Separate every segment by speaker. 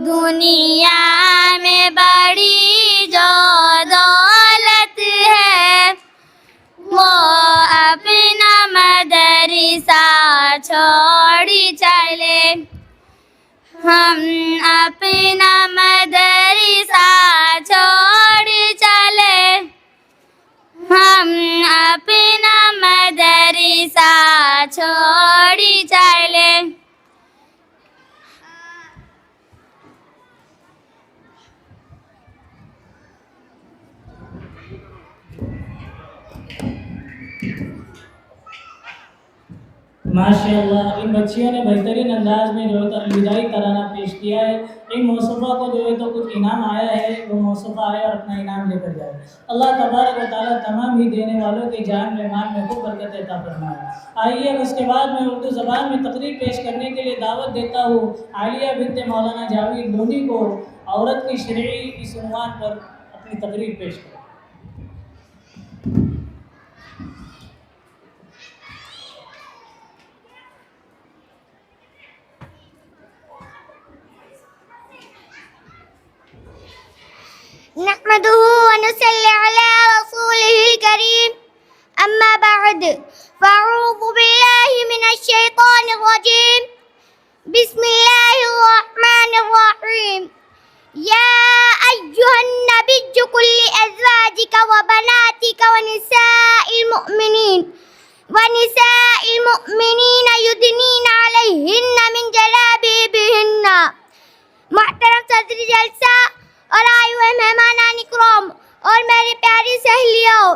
Speaker 1: دنیا میں بڑی جو دولت ہے وہ اپنا مدرسہ چھوڑی چلے. ہم اپنا مدرسہ چھوڑی چلے, ہم اپنا مدرسہ چھوڑی چلے.
Speaker 2: ماشاء اللہ, ان بچیوں نے بہترین انداز میں جو ہے الوداعی ترانہ پیش کیا ہے. ان موصوفہ کو جو ہے تو کچھ انعام آیا ہے, وہ موصوفہ آئے اور اپنا انعام لے کر جائے. اللہ تبارک و تعالیٰ تمام ہی دینے والوں کی جان میں مال میں خوب برکت عطا فرمائے. آئیے اب اس کے بعد میں اردو زبان میں تقریر پیش کرنے کے لیے دعوت دیتا ہوں عالیہ بنت مولانا جاوید لونی کو, عورت کی شرعی اس عنوان پر اپنی تقریر پیش کریں.
Speaker 1: نحمده ونصلي على رسوله الكريم أما بعد فأعوذ بالله من الشيطان الرجيم بسم الله الرحمن الرحيم يا أيها النبي قل لأزواجك وبناتك ونساء المؤمنين يدنين عليهن من جلابيبهن. محترم صدر جلسہ اور آئے ہوئے مہمانان اکرام اور میری پیاری سہیلیوں,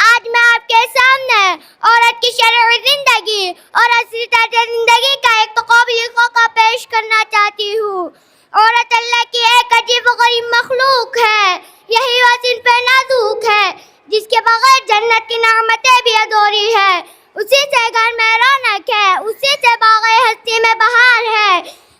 Speaker 1: آج میں آپ کے سامنے عورت کی شرعی زندگی اور اصلی طرز زندگی کا ایک تقابلی خاکہ پیش کرنا چاہتی ہوں. عورت اللہ کی ایک عجیب و غریب مخلوق ہے, یہی وسیل پہ نازک ہے جس کے بغیر جنت کی نعمتیں بھی ادھوری ہے. اسی سے گھر میں رونق ہے, اسی سے باغ ہستی میں بہار ہے,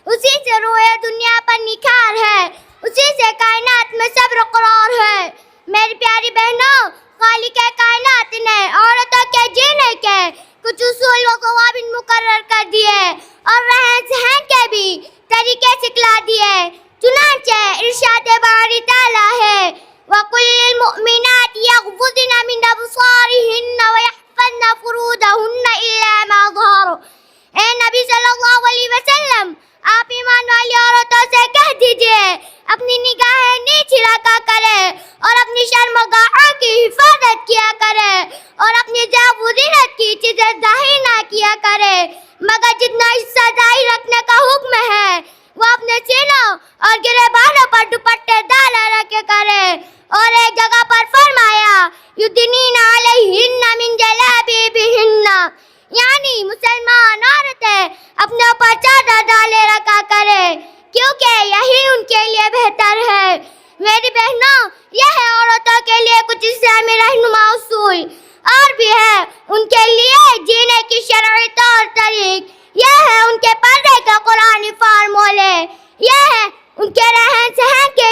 Speaker 1: اسی سے روح دنیا پر نکھار ہے, اسی سے کائنات میں صبر و قرار ہے. میری پیاری بہنوں, خالق کائنات نے عورتوں کے جینے کے کچھ اصول و ضوابط مقرر کر دیے اور رہن سہن کے بھی طریقے سکھلا دیے. چنانچہ ارشاد باری تعالیٰ ہے وَقُلْ لِلْمُؤْمِنَاتِ يَغْضُضْنَ مِنْ أَبْصَارِهِنَّ وَيَحْفَظْنَ فُرُوجَهُنَّ إِلَّا مَا ظَهَرَ. اے نبی صلی اللہ علیہ وسلم, آپ ایمان والی عورتوں سے کہہ دیجئے اپنی نگاہیں نیچ رکھا کرے اور اپنی شرمگاہوں کی حفاظت کیا کرے اور اپنی ذات و زینت کی چیزیں ظاہر نہ کیا کرے, مگر جتنا حصہ ظاہر رکھنے کا حکم ہے وہ اپنے سینوں اور گریبانوں پر دوپٹے ڈالے رکھے کرے. اور ایک جگہ پر فرمایا یدنین علیہن من جلابیبہن, یعنی مسلمان عورتیں اپنے اوپر چادر ڈالے رکھا کرے کیونکہ یہی ان کے لیے بہتر ہے. میری بہنوں, یہ ہے عورتوں کے لیے کچھ اسلامی رہنما اصول, اور بھی ہے ان کے لیے جینے کی شرعی طور طریق, یہ ہے ان کے پردے کا قرآنی فارمولے, یہ ہے ان کے رہن سہن کے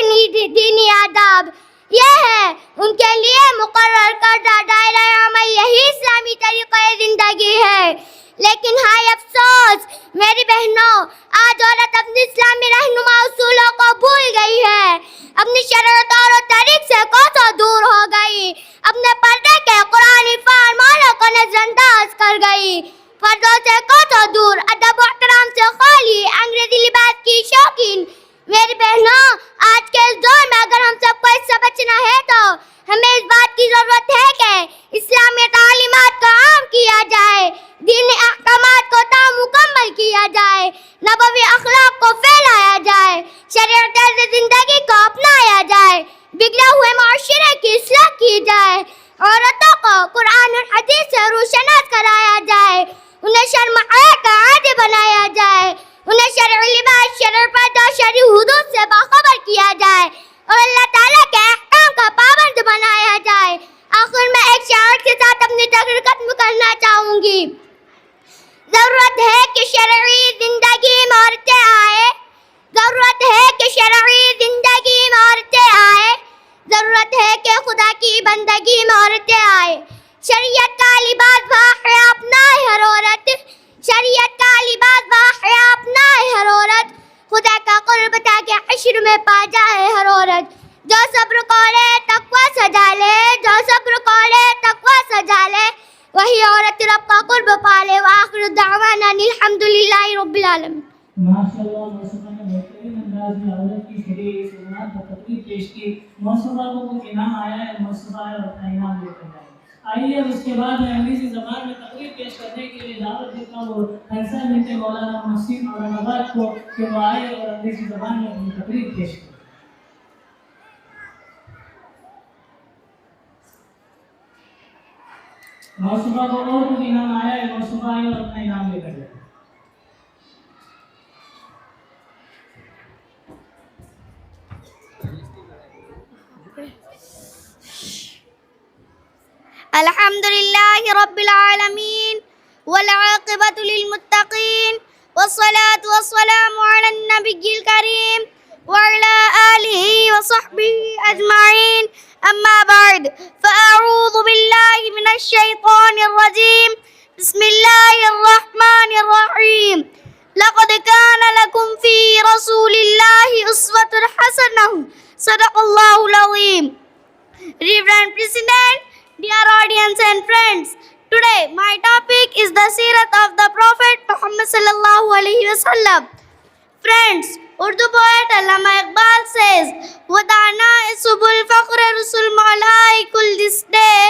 Speaker 1: دینی آداب, یہ ہے ان کے لیے مقرر کردہ دائرہ عمل, یہی اسلامی طریقہ زندگی ہے. لیکن ہائے افسوس میری بہنوں, آج عورت اپنی اسلامی رہنما اصولوں کو بھول گئی ہے, اپنی شرعی طور و طریق سے کوسوں دور ہو گئی, اپنے پردے کے قرآنی فرمانوں کو نظر انداز کر گئی, پردوں سے کوسوں دور, ادب و احترام سے خالی, انگریزی لباس کی شوقین. میری بہنوں, آج کے اس دور میں اگر ہم سب کو اس سے بچنا ہے تو ہمیں اس بات کی ضرورت ہے کہ اسلامی تعلیمات کو عام کیا جائے, دینی احکامات کو مکمل کیا جائے, نبوی اخلاق کو پھیلایا جائے, شرعی طرز زندگی کو اپنایا جائے, بگڑے ہوئے معاشرے کی اصلاح کی جائے, عورتوں کو قرآن اور حدیث سے روشناس کرایا جائے, انہیں شرم حیا کا عادی بنایا جائے, انہیں شرعی لباس, شرعی پردہ, شرعی حدود سے باخبر کیا جائے اور اللہ تعالیٰ کے احکام کا پابند بنایا جائے. آخر میں ایک شعر کے ساتھ اپنی تقریر ختم کرنا چاہوں گی. ضرورت ہے کہ شرعی زندگی میں عورتیں آئے, ضرورت ہے کہ شرعی زندگی میں عورتیں آئے, ضرورت ہے کہ خدا کی بندگی میں عورتیں آئے. شریعت کا لباس باحیا اپنائے ہر عورت, شریعت کا لباس باحیا اپنائے ہر عورت, خدا کا قرب تاکہ عشر میں پا جائے ہر عورت. جو صبر کرے تقوی سجا لے, جو صبر کرے تقوی سجا لے, وہی عورت رب کا قرب پالے. وآخر دعوانا الحمدللہ رب العالمین.
Speaker 2: ماشاء اللہ موسیقہ نے بہترین انداز میں عورت کی شریعت سنت پر تقریر پیش کی. موسیقہ کو کچھ انعام آیا ہے, موسیقہ ہے اور اپنا انعام لے کر جائے. آئیے اس کے بعد میں انگریزی زبان میں تقریر پیش کرنے کے لیے دعوت دیتا ہوں ہنسا بنت مولانا مسیم اور نواز کو کہ وہ آئے اور انگریزی زبان میں اپنی تقریر پیش کریں. موسیقہ کو اور کچھ انعام آیا ہے, موسیقہ آئے اور اپنا انعام لے کر جائے.
Speaker 1: الحمد للہ رب العالمین والعاقبۃ للمتقین والصلاة والسلام علی النبی الکریم وعلی آلہ وصحبہ اجمعین. اما بعد فاعوذ باللہ من الشیطان الرجیم. بسم اللہ الرحمن الرحیم. لقد كان لكم في رسول الله أسوة حسنة. صدق اللہ العظیم. Reverend President, dear audience and friends, today my topic is the Seerat of the Prophet Muhammad sallallahu alaihi wasallam. Friends, Urdu poet Allama Iqbal says, "Wadana subul faqr rusul malai kul this day,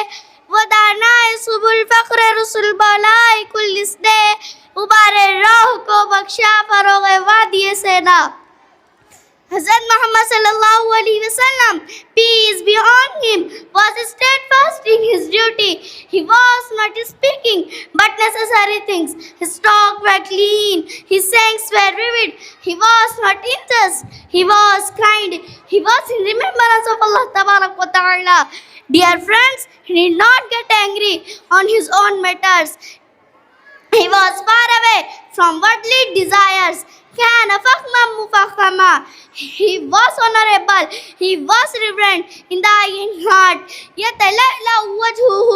Speaker 1: wadana subul faqr rusul malai kul this day, ubare rah ko baksha faroge wadiye sena." Hazrat Muhammad sallallahu alaihi wasallam, peace be on him, was steadfast in his duty. He was not speaking but necessary things. His talk were clean, his sayings were vivid. He was not unjust, he was kind. He was in remembrance of Allah Tabarak wa Ta'ala. Dear friends, he did not get angry on his own matters. He was far away from worldly desires. كان فخما مفخما. He was honorable, he was reverent in the eye and heart. يتلألأ وجهه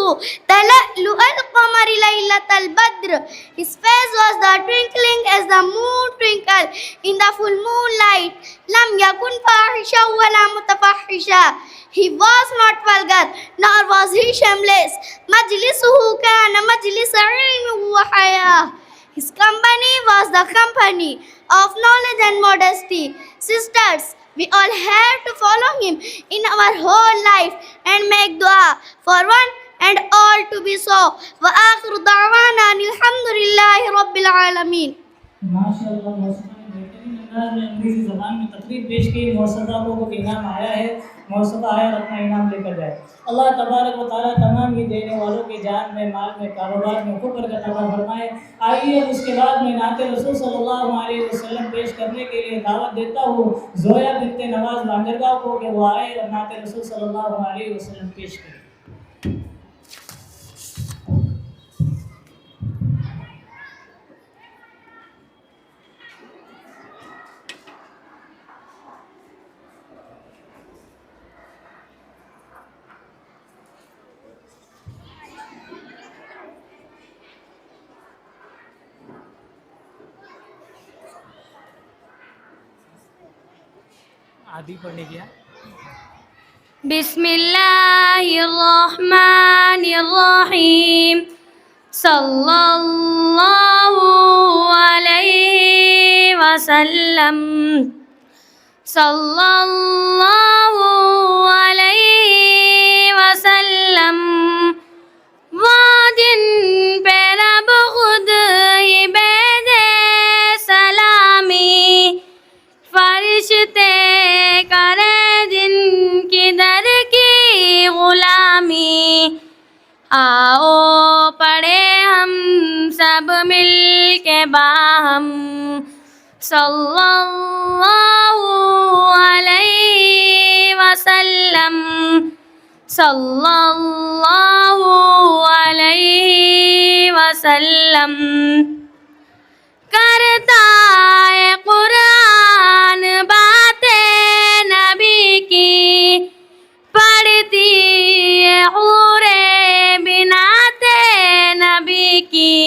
Speaker 1: تلألؤ القمر ليلة البدر. His face was the twinkling as the moon twinkle in the full moonlight. لم يكن فاحشا ولا متفحشا. He was not vulgar, nor was he shameless. مجلسه كان مجلس علم وحياة. His company was the company of knowledge and modesty. Sisters, we all have to follow him in our whole life and make dua for one and all to be so. وآخر دعوانا الحمدللہ رب العالمین.
Speaker 2: ماشاء اللہ موسیقہ نے بہترین انداز میں انگریزی زبان میں تقریر پیش کی. موسیقہ کو کچھ انعام آیا ہے, موسیقہ آیا اور اپنا انعام لے کر جائے. اللہ تبارک و تعالیٰ تمام ہی دینے والوں کے جان میں, مال میں, کاروبار میں خوب برکت عطا فرمائے. آئیے اس کے بعد میں نعت رسول صلی اللہ علیہ وسلم پیش کرنے کے لیے دعوت دیتا ہوں زویا بنت نواز بانجرگاہ کو کہ وہ آئے اور نعت رسول صلی اللہ علیہ وسلم پیش کرے. آدھی پڑھنے کیا.
Speaker 1: بسم اللہ الرحمن الرحیم. صلی اللہ علیہ وسلم. صلی اللہ علیہ وسلم. وادن پہ رب خود ہی بید سلامی. فرشتے کرے جن کی در کی غلامی. آؤ پڑھے ہم سب مل کے باہم. صلی اللہ علیہ وسلم. صلی اللہ علیہ وسلم. کرتا ہے قرآن باتیں نبی کی. پڑھتی ہے حوریں بناتیں نبی کی.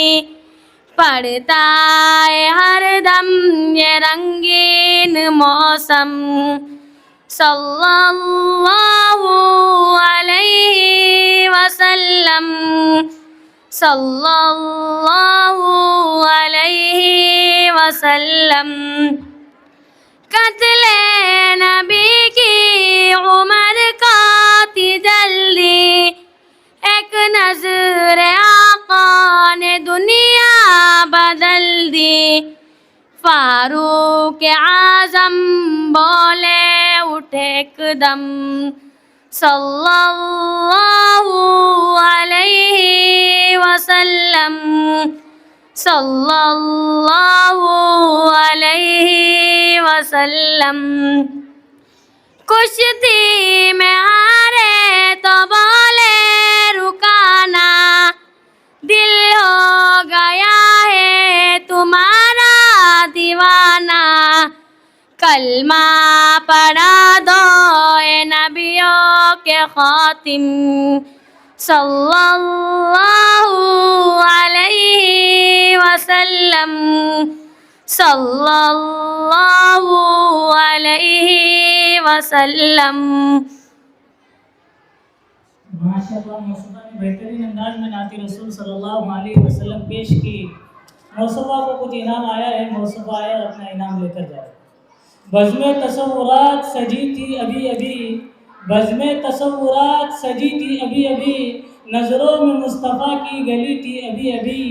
Speaker 1: پڑھتا ہے ہر دم یہ رنگین
Speaker 3: قسم صلی اللہ علیہ وسلم صلی اللہ علیہ وسلم قتل نبی کی عمر کا تھی جلدی ایک نظر آقا نے دنیا بدل دی فاروق اعظم بولے اٹھے ایک دم صلی اللہ علیہ وسلم صلی اللہ علیہ وسلم کشتی میں ہارے تو بولے رکانا دل ہو گیا ہے تمہارا دیوانہ کلمہ پڑھا دو اے نبیوں کے خاتم صلی اللہ علیہ وسلم صلی اللہ علیہ وسلم.
Speaker 2: ماشاء اللہ مصطفیٰ نے بہترین انداز میں نعت رسول صلی اللہ علیہ وسلم پیش کی. مصطفیٰ کو کچھ انعام آیا ہے، مصطفیٰ آیا اور اپنا انعام لے کر جائے. بزم تصورات سجی تھی ابھی ابھی، بزم تصورات سجی تھی ابھی ابھی، نظروں میں مصطفیٰ کی گلی تھی ابھی ابھی.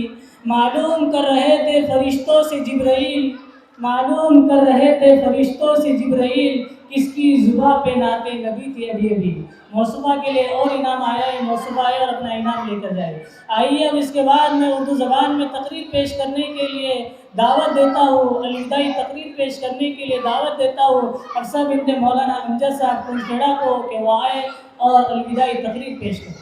Speaker 2: معلوم کر رہے تھے فرشتوں سے جبرائیل، معلوم کر رہے تھے فرشتوں سے جبرائیل، کس کی زباں پہ نعت نبی تھی ابھی ابھی. مصطفیٰ کے لیے اور انعام آیا ہے، مصطفیٰ آیا اور اپنا انعام لے کر جائے. آئیے اب اس کے بعد میں اردو زبان میں تقریر پیش کرنے کے لیے دعوت دیتا ہوں، الوداعی تقریر پیش کرنے کے لیے دعوت دیتا ہوں حفصہ بنت مولانا امجد صاحب کنجڑا کو کہ وہ آئے اور الوداعی تقریر پیش کریں.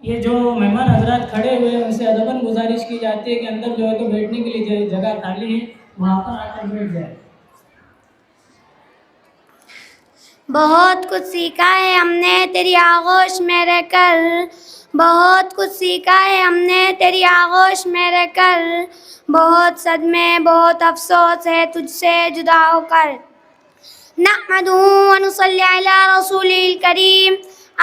Speaker 2: یہ جو مہمان حضرات کھڑے ہوئے ہیں ان سے ادباً گزارش کی جاتی ہے کہ اندر جو ہے تو بیٹھنے کے لیے جگہ خالی ہے، وہاں پر آ کر بیٹھ جائے.
Speaker 1: بہت کچھ سیکھا ہے ہم نے تیری آغوش میں رہ کر، بہت کچھ سیکھا ہے ہم نے تیری آغوش میں رہ کر، بہت صدمے بہت افسوس ہے تجھ سے جدا ہو کر. نحمدہ ونصلی علی رسول الکریم،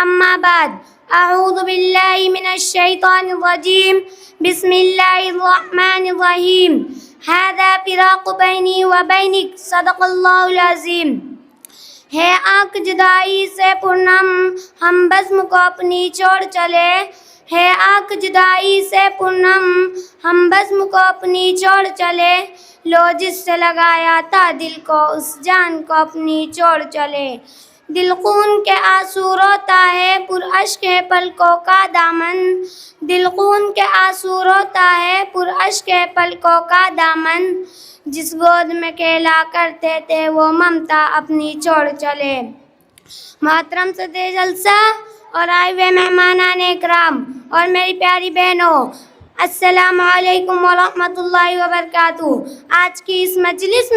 Speaker 1: اما بعد، اعوذ باللہ من الشیطان الرجیم، بسم اللہ الرحمن الرحیم. ھذا فراق بینی و بینک، صدق اللہ العظیم. ہے آنکھ جدائی سے پرنم، ہم بزم کو اپنی چھوڑ چلے. ہے آنکھ جدائی سے پرنم، ہم بزم کو اپنی چھوڑ چلے. لو جس سے لگایا تھا دل کو اس جان کو اپنی چھوڑ چلے. دل خون کے آنسو روتا ہے پر اشک ہے پلکوں کا دامن، دل خون کے آنسو روتا ہے پر اشک ہے پلکوں کا دامن. جس گود میں کھیلا کرتے تھے وہ ممتا اپنی چھوڑ چلے. محترم صدر جلسہ اور آئے ہوئے مہمانان اکرام اور میری پیاری بہنوں، السلام علیکم ورحمۃ اللہ وبرکاتہ. آج کی اس مجلس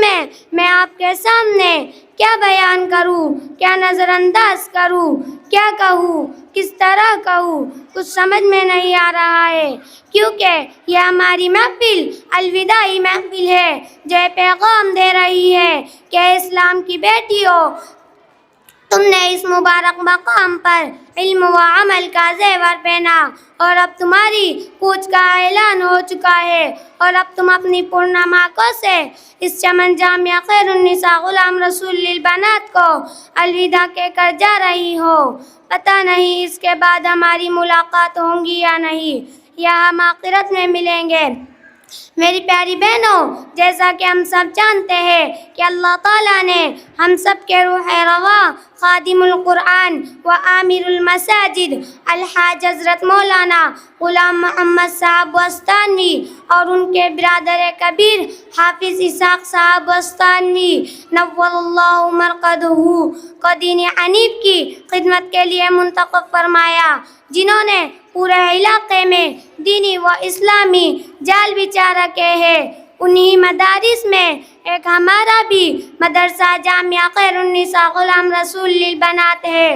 Speaker 1: میں آپ کے سامنے کیا بیان کروں، کیا نظر انداز کروں، کیا کہوں، کس طرح کہوں، کچھ سمجھ میں نہیں آ رہا ہے، کیونکہ یہ ہماری محفل الوداعی محفل ہے جو پیغام دے رہی ہے کہ اسلام کی بیٹیوں، تم نے اس مبارک مقام پر علم و عمل کا زیور پہنا اور اب تمہاری کوچ کا اعلان ہو چکا ہے اور اب تم اپنی پورنم آنکھوں سے اس چمن جامعہ خیر النساء غلام رسول للبنات کو الوداع کہہ کر جا رہی ہو. پتہ نہیں اس کے بعد ہماری ملاقات ہوں گی یا نہیں، یا ہم آخرت میں ملیں گے. میری پیاری بہنوں، جیسا کہ ہم سب جانتے ہیں کہ اللہ تعالیٰ نے ہم سب کے روح رواں خادم القرآن و عامر المساجد الحاج حضرت مولانا غلام محمد صاحب وستانوی اور ان کے برادر کبیر حافظ اسحاق صاحب وستانوی نور اللہ مرقدہ کو دین حنیف کی خدمت کے لیے منتخب فرمایا، جنہوں نے پورے علاقے میں دینی و اسلامی جال بچھا رکھے ہیں. انہی مدارس میں ایک ہمارا بھی مدرسہ جامعہ خیر النساء غلام رسول للبنات ہے،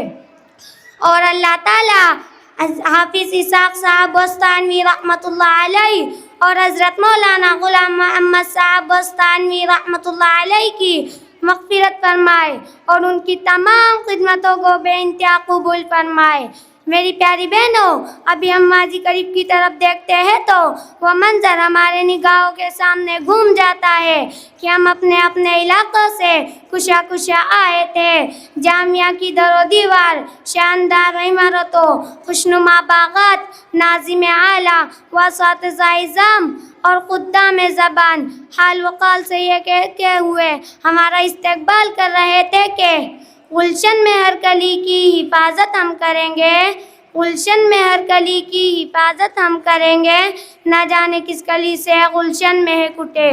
Speaker 1: اور اللہ تعالیٰ حافظ اسحاق صاحب بستانوی رحمۃ اللہ علیہ اور حضرت مولانا غلام محمد صاحب بستانوی رحمۃ اللہ علیہ کی مغفرت فرمائے اور ان کی تمام خدمتوں کو بے انتہا قبول فرمائے۔ میری پیاری بہنوں، ابھی ہم ماضی قریب کی طرف دیکھتے ہیں تو وہ منظر ہمارے نگاہوں کے سامنے گھوم جاتا ہے کہ ہم اپنے اپنے علاقوں سے خوشا آئے تھے۔ جامعہ کی در و دیوار، شاندار عمارتوں، خوشنما باغات، ناظم اعلیٰ و اساتذہ اعظام اور خدام زبان حال وقال سے یہ کہتے ہوئے ہمارا استقبال کر رہے تھے کہ گلشن میں ہر کلی کی حفاظت ہم کریں گے، گلشن میں ہر کلی کی حفاظت ہم کریں گے، نہ جانے کس کلی سے گلشن میں ہے کٹے۔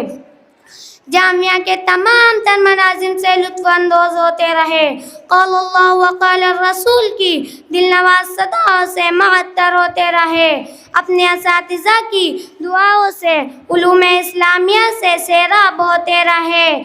Speaker 1: جامعہ کے تمام تر مناظم سے لطف اندوز ہوتے رہے، قال اللہ وقال الرسول کی دلنواز صداؤں سے معطر ہوتے رہے، اپنے اساتذہ کی دعاؤں سے علوم اسلامیہ سے سیراب ہوتے رہے،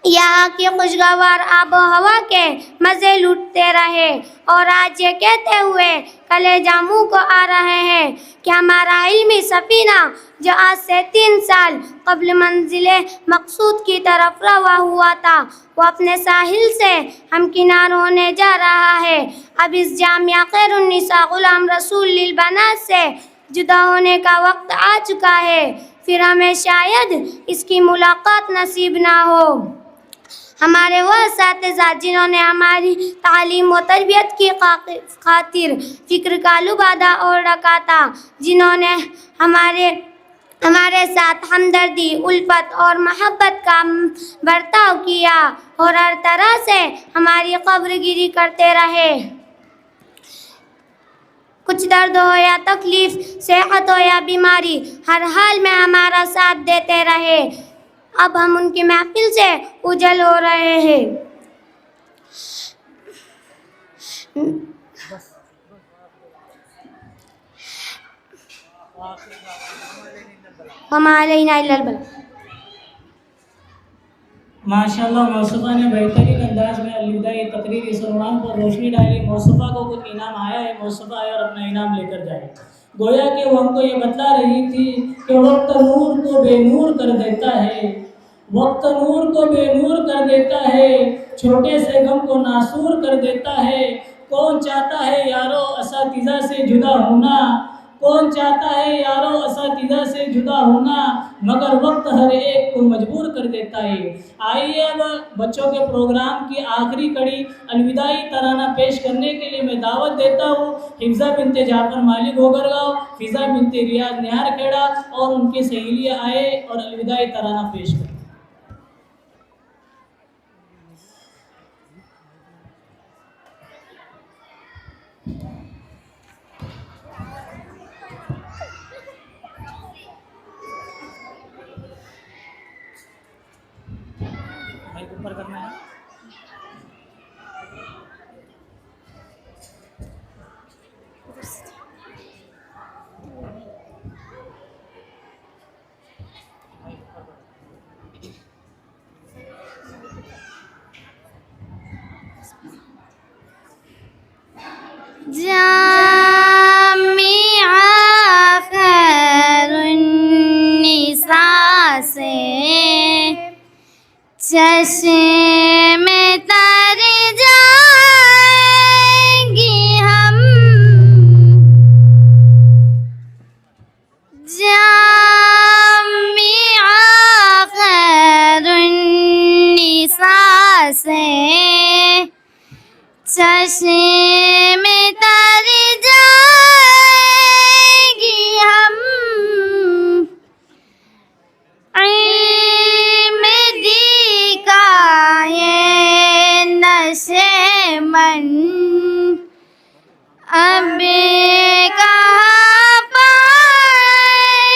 Speaker 1: یہاں کی خوشگوار آب و ہوا کے مزے لوٹتے رہے، اور آج یہ کہتے ہوئے کلیجہ منہ کو آ رہے ہیں کہ ہمارا علمی سفینہ جو آج سے 3 سال قبل منزل مقصود کی طرف رواں ہوا تھا، وہ اپنے ساحل سے ہمکنار ہونے جا رہا ہے۔ اب اس جامعہ خیر النساء غلام رسول للبنات سے جدا ہونے کا وقت آ چکا ہے، پھر ہمیں شاید اس کی ملاقات نصیب نہ ہو۔ ہمارے وہ اساتذہ جنہوں نے ہماری تعلیم و تربیت کی خاطر فکر کا لبادہ اوڑھ رکھا تھا، جنہوں نے ہمارے ساتھ ہمدردی، الفت اور محبت کا برتاؤ کیا اور ہر طرح سے ہماری قبر گیری کرتے رہے، کچھ درد ہو یا تکلیف، صحت ہو یا بیماری، ہر حال میں ہمارا ساتھ دیتے رہے، اب ہم ان کی محفل سے اجل ہو رہے ہیں۔ وما علینا الا البلاغ۔
Speaker 2: ماشاءاللہ موصوفہ نے بہترین انداز میں الوداعی تقریر اس عنوان پر روشنی ڈالی، موصوفہ کو کچھ انعام آیا ہے، موصوفہ آئے اور اپنا انعام لے کر جائے۔ گویا کہ وہ ہم کو یہ بتلا رہی تھی کہ وقت نور کو بے نور کر دیتا ہے، وقت نور کو بے نور کر دیتا ہے، چھوٹے سے غم کو ناسور کر دیتا ہے۔ کون چاہتا ہے یارو اساتذہ سے جدا ہونا، کون چاہتا ہے یارو اساتذہ سے جدا ہونا، مگر وقت ہر ایک کو مجبور کر دیتا ہے۔ آئیے اب بچوں کے پروگرام کی آخری کڑی الوداعی ترانہ پیش کرنے کے لیے میں دعوت دیتا ہوں حفظہ بنت جعفر مالک گوگرگاؤں، فضا بنت ریاض نہار کھیڑا اور ان کی سہیلیاں آئے اور الوداعی ترانہ پیش کریں۔ اوپر کرنا ہے۔
Speaker 3: جامعہ خیر النساء سے چشم تر جائیں گی ہم، جامعہ خیر النساء سے چشم تر جائیں گی ہم، علم دی کا یہ نشے من اب کہاں پائیں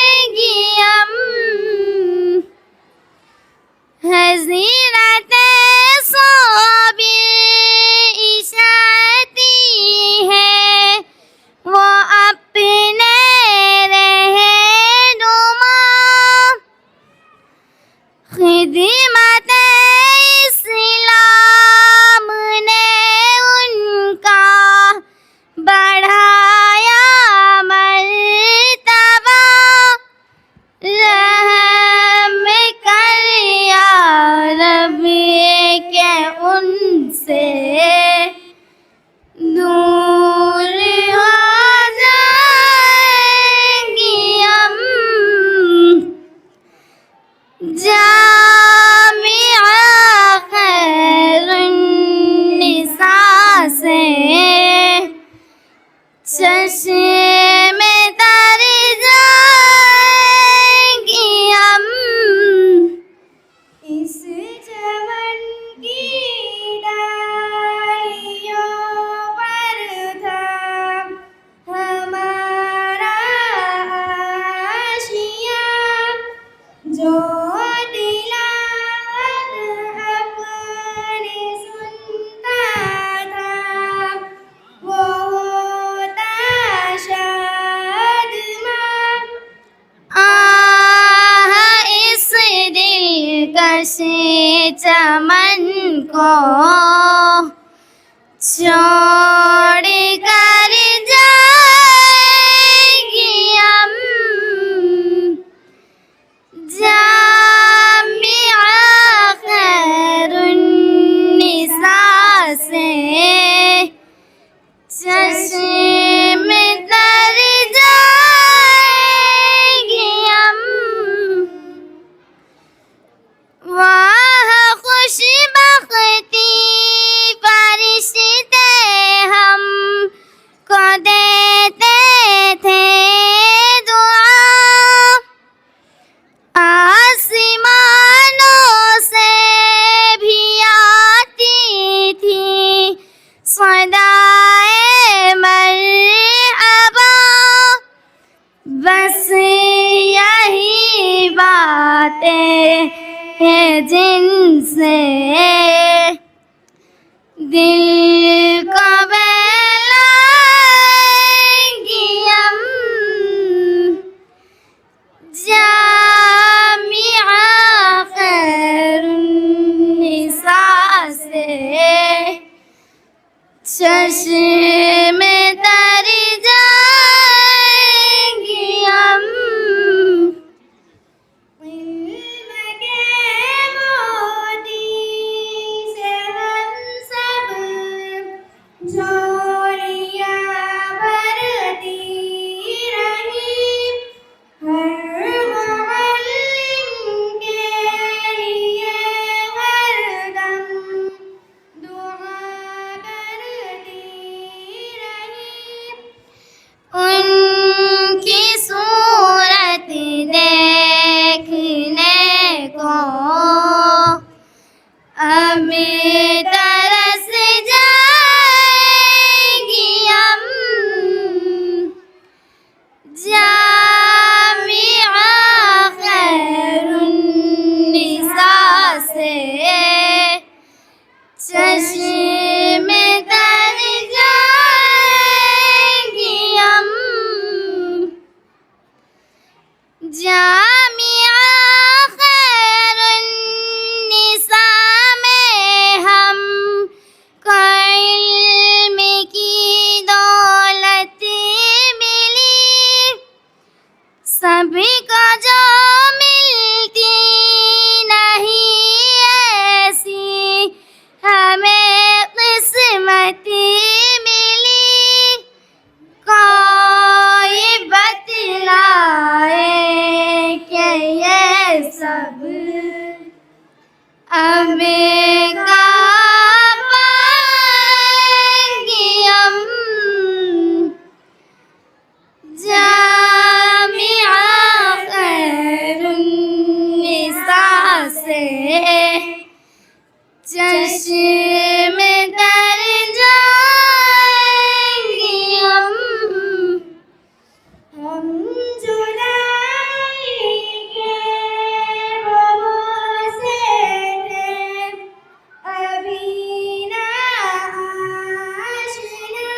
Speaker 3: خوشی چمن کو چھوڑ کر جائیں گی ہم جامعہ خیر النساء سے چشم تر جائیں گی ہم وہاں خوش بختی فرشتے ہم کو دیتے تھے دعا آسمانوں سے بھی آتی تھی صدائے مرحبا بس یہی باتیں ہیں جن سے دل کو بہلائیں گی ہم جامعہ خیر النساء سے چشم تر جائیں گی ہم علم کے موتی سے ہم سب جوڑیاں بھرتی رہی ہر معلم کے لیے ہر دم دعا کرتی رہی ان کی صورت دیکھنے کو اب ترس جائیں گی ہم جامعہ خیر النساء سے چشم تر جائیں گی ہم جامعہ خیر النساء میں ہم کو علم کی دولت ملی سبھی کو جو ملتی نہیں ایسی ہمیں قسمت ملی کوئی بتلائے کہ یہ سب اب کہاں پائیں گے ہم جامعہ خیر النساء سے چشم تر جائیں گی ہم جولائی کے بابوں سے تھے ابھی نہ آشنا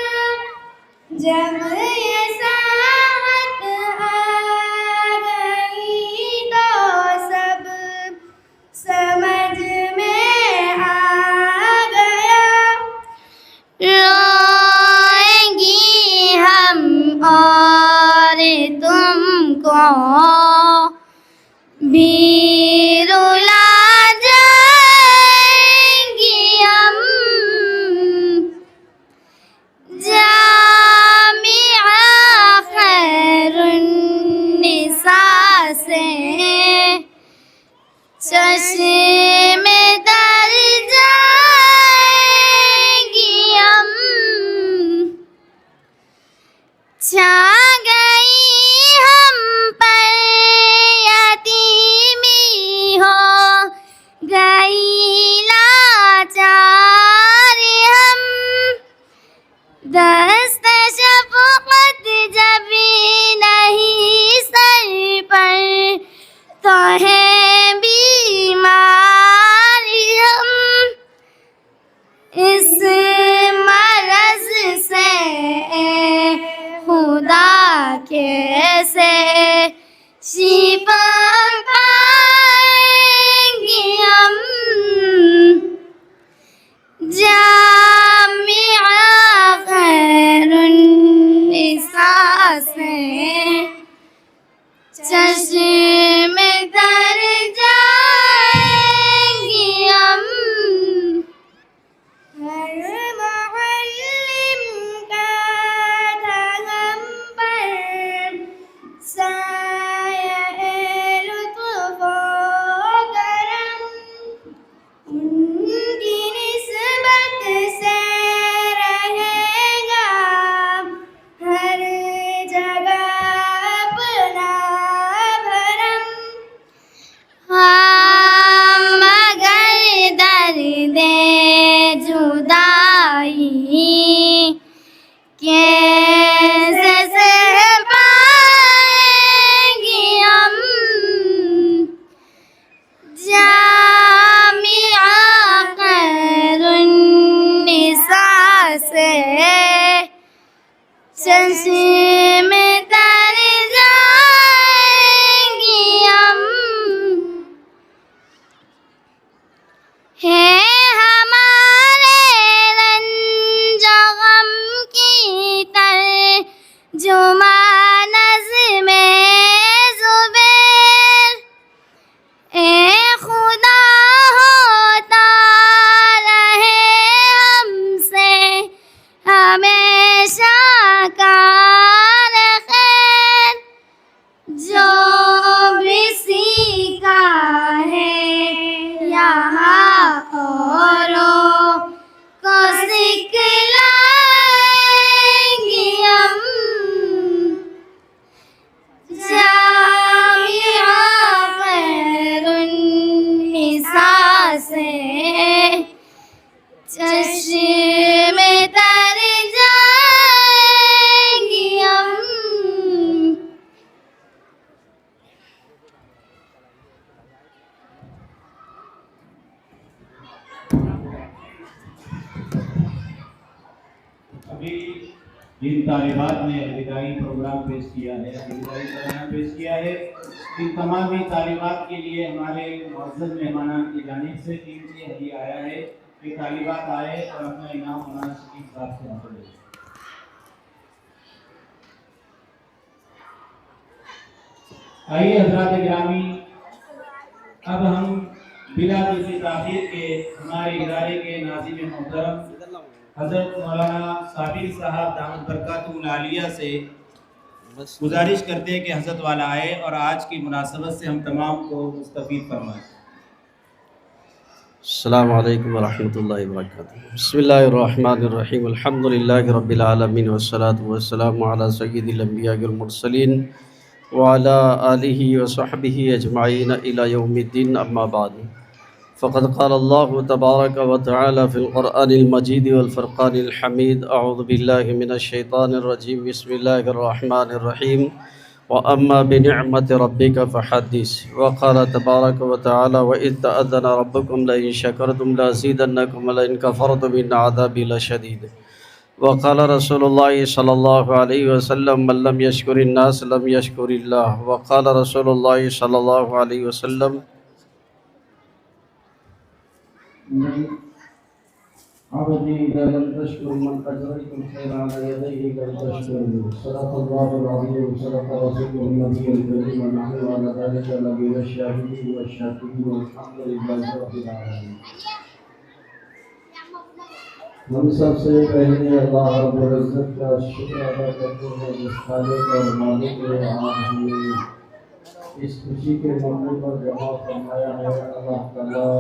Speaker 3: جب یہ ساعت آ گئی تو سب سمجھ میں آ گیا روئیں گی ہم اور تم کو بھی رلا جائیں گی ہم جامعہ خیر النساء سے چشم تر جائیں گی ہم چھا گئی ہم پر یتیمی ہو چشم تر جائیں گی ہم
Speaker 1: ہر معلم کا تھا ہم پر سایہ لطف و کرم، ان کی نسبت سے رہے گا ہر جگہ اپنا بھرم۔
Speaker 3: ہم مگر درد جدائی کیسے سہ پائیں گی ہم، جامعہ خیر النساء سے چشم تر جائیں گی ہم، ہے ہمارے رنج و غم کی ترجمان نظم زبیر، اے خدا ہوتا رہے ہم سے ہمیشہ کار خیر، جو بھی سیکھا ہے یہاں اوروں کو سکھلائیں گی ہم، جامعہ خیر النساء سے چشم تر جائیں گی ہم۔
Speaker 4: ابھی جن طالبات نے ابتدائی پروگرام پیش کیا ہے، ابتدائی ترانہ پیش کیا ہے، ان تمام ہی طالبات کے لیے ہمارے معزز مہمانان کی جانب سے قیمتی ہدیہ آیا ہے کہ طالبات آئے اور اپنا انعام مولانا شکیب صاحب سے حاصل کریں۔ آئیے حضرات گرامی، اب ہم بلا کسی تاخیر کے ہمارے ادارے کے ناظم محترم حضرت مولانا صابر صاحب دامت برکاتہ العالیہ سے گزارش کرتے ہیں کہ حضرت والا آئے اور آج کی مناسبت سے ہم تمام کو مستفید فرمائیں۔
Speaker 5: السلام علیکم ورحمۃ اللہ وبرکاتہ۔ بسم اللہ الرحمن الرحیم، الحمد للہ رب العالمین والصلاة والسلام علی سید الانبیاء والمرسلین وعلی آلہ وصحبہ اجمعین الی یوم الدین، اما بعد، فقد قال اللہ تبارک وتعالی فی القرآن المجید والفرقان الحمید، اعوذ باللہ من الشیطان الرجیم، بسم اللہ الرحمن الرحیم، وَأَمَّا بِنِعْمَةِ رَبِّكَ فَحَدِّثْ، وقال تبارک وتعالی وَإِذْ تَأَذَّنَ رَبُّكُمْ لَئِن شَكَرْتُمْ لَأَزِيدَنَّكُمْ وَلَئِن كَفَرْتُمْ إِنَّ عَذَابِي لَشَدِيدٌ، وقال رسول اللہ صلی اللہ علیہ وسلم من لم يشكر الناس لم يشكر اللہ، وقال رسول اللہ صلی اللہ علیہ وسلم عبدی اذا لم تشکر من اجريت الخير على يديه لم تشكرني، صدق الله العظيم وصدق رسوله النبي الكريم، ونحن على ذلك لمن الشاهدين والشاكرين، والحمد لله رب العالمين۔ ہم سب سے پہلے اللہ رب العزت کا شکر ادا کرتے ہیں جس خالق اور مالک نے آج ہمیں اس خوشی کے موقع پر جمع فرمایا ہے۔ اللہ تعالیٰ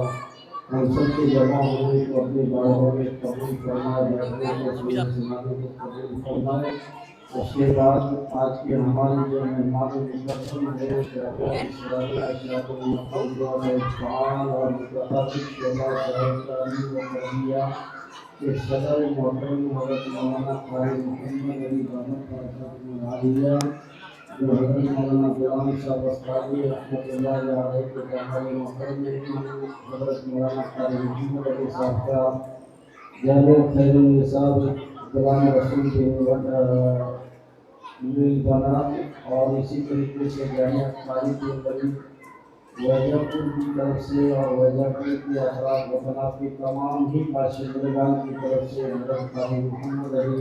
Speaker 5: ہم سب کے جمع ہوئے کو اپنی بارگاہ میں قبول فرمائے، بیٹھنے کو سنانے کو قبول فرمائے۔ اس کے بعد آج کی ہماری جو مہمان مکرم ہے اسلامی اشیاء المحمد اور فعال اور متحرک شعبہ تعلیم و تربیہ کے صدر محترم حضرت مولانا قاری محمد علی دامت برکاتہ العالیہ، جو حضرت مولانا غلام صاحب اسقاری رحمۃ اللہ علیہ کے جامع محترم میں حضرت مولانا قاری محمد علی صاحب کا جامع خیر النساء غلام رسول بن بنا، اور اسی طریقے سے جامع قاری کے قریب ویجا پور کی طرف سے اور ویجا پور کی افراد وطنہ کی تمام ہی باشندگان کی طرف سے حضرت قاری محمد علی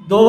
Speaker 6: 2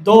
Speaker 6: 2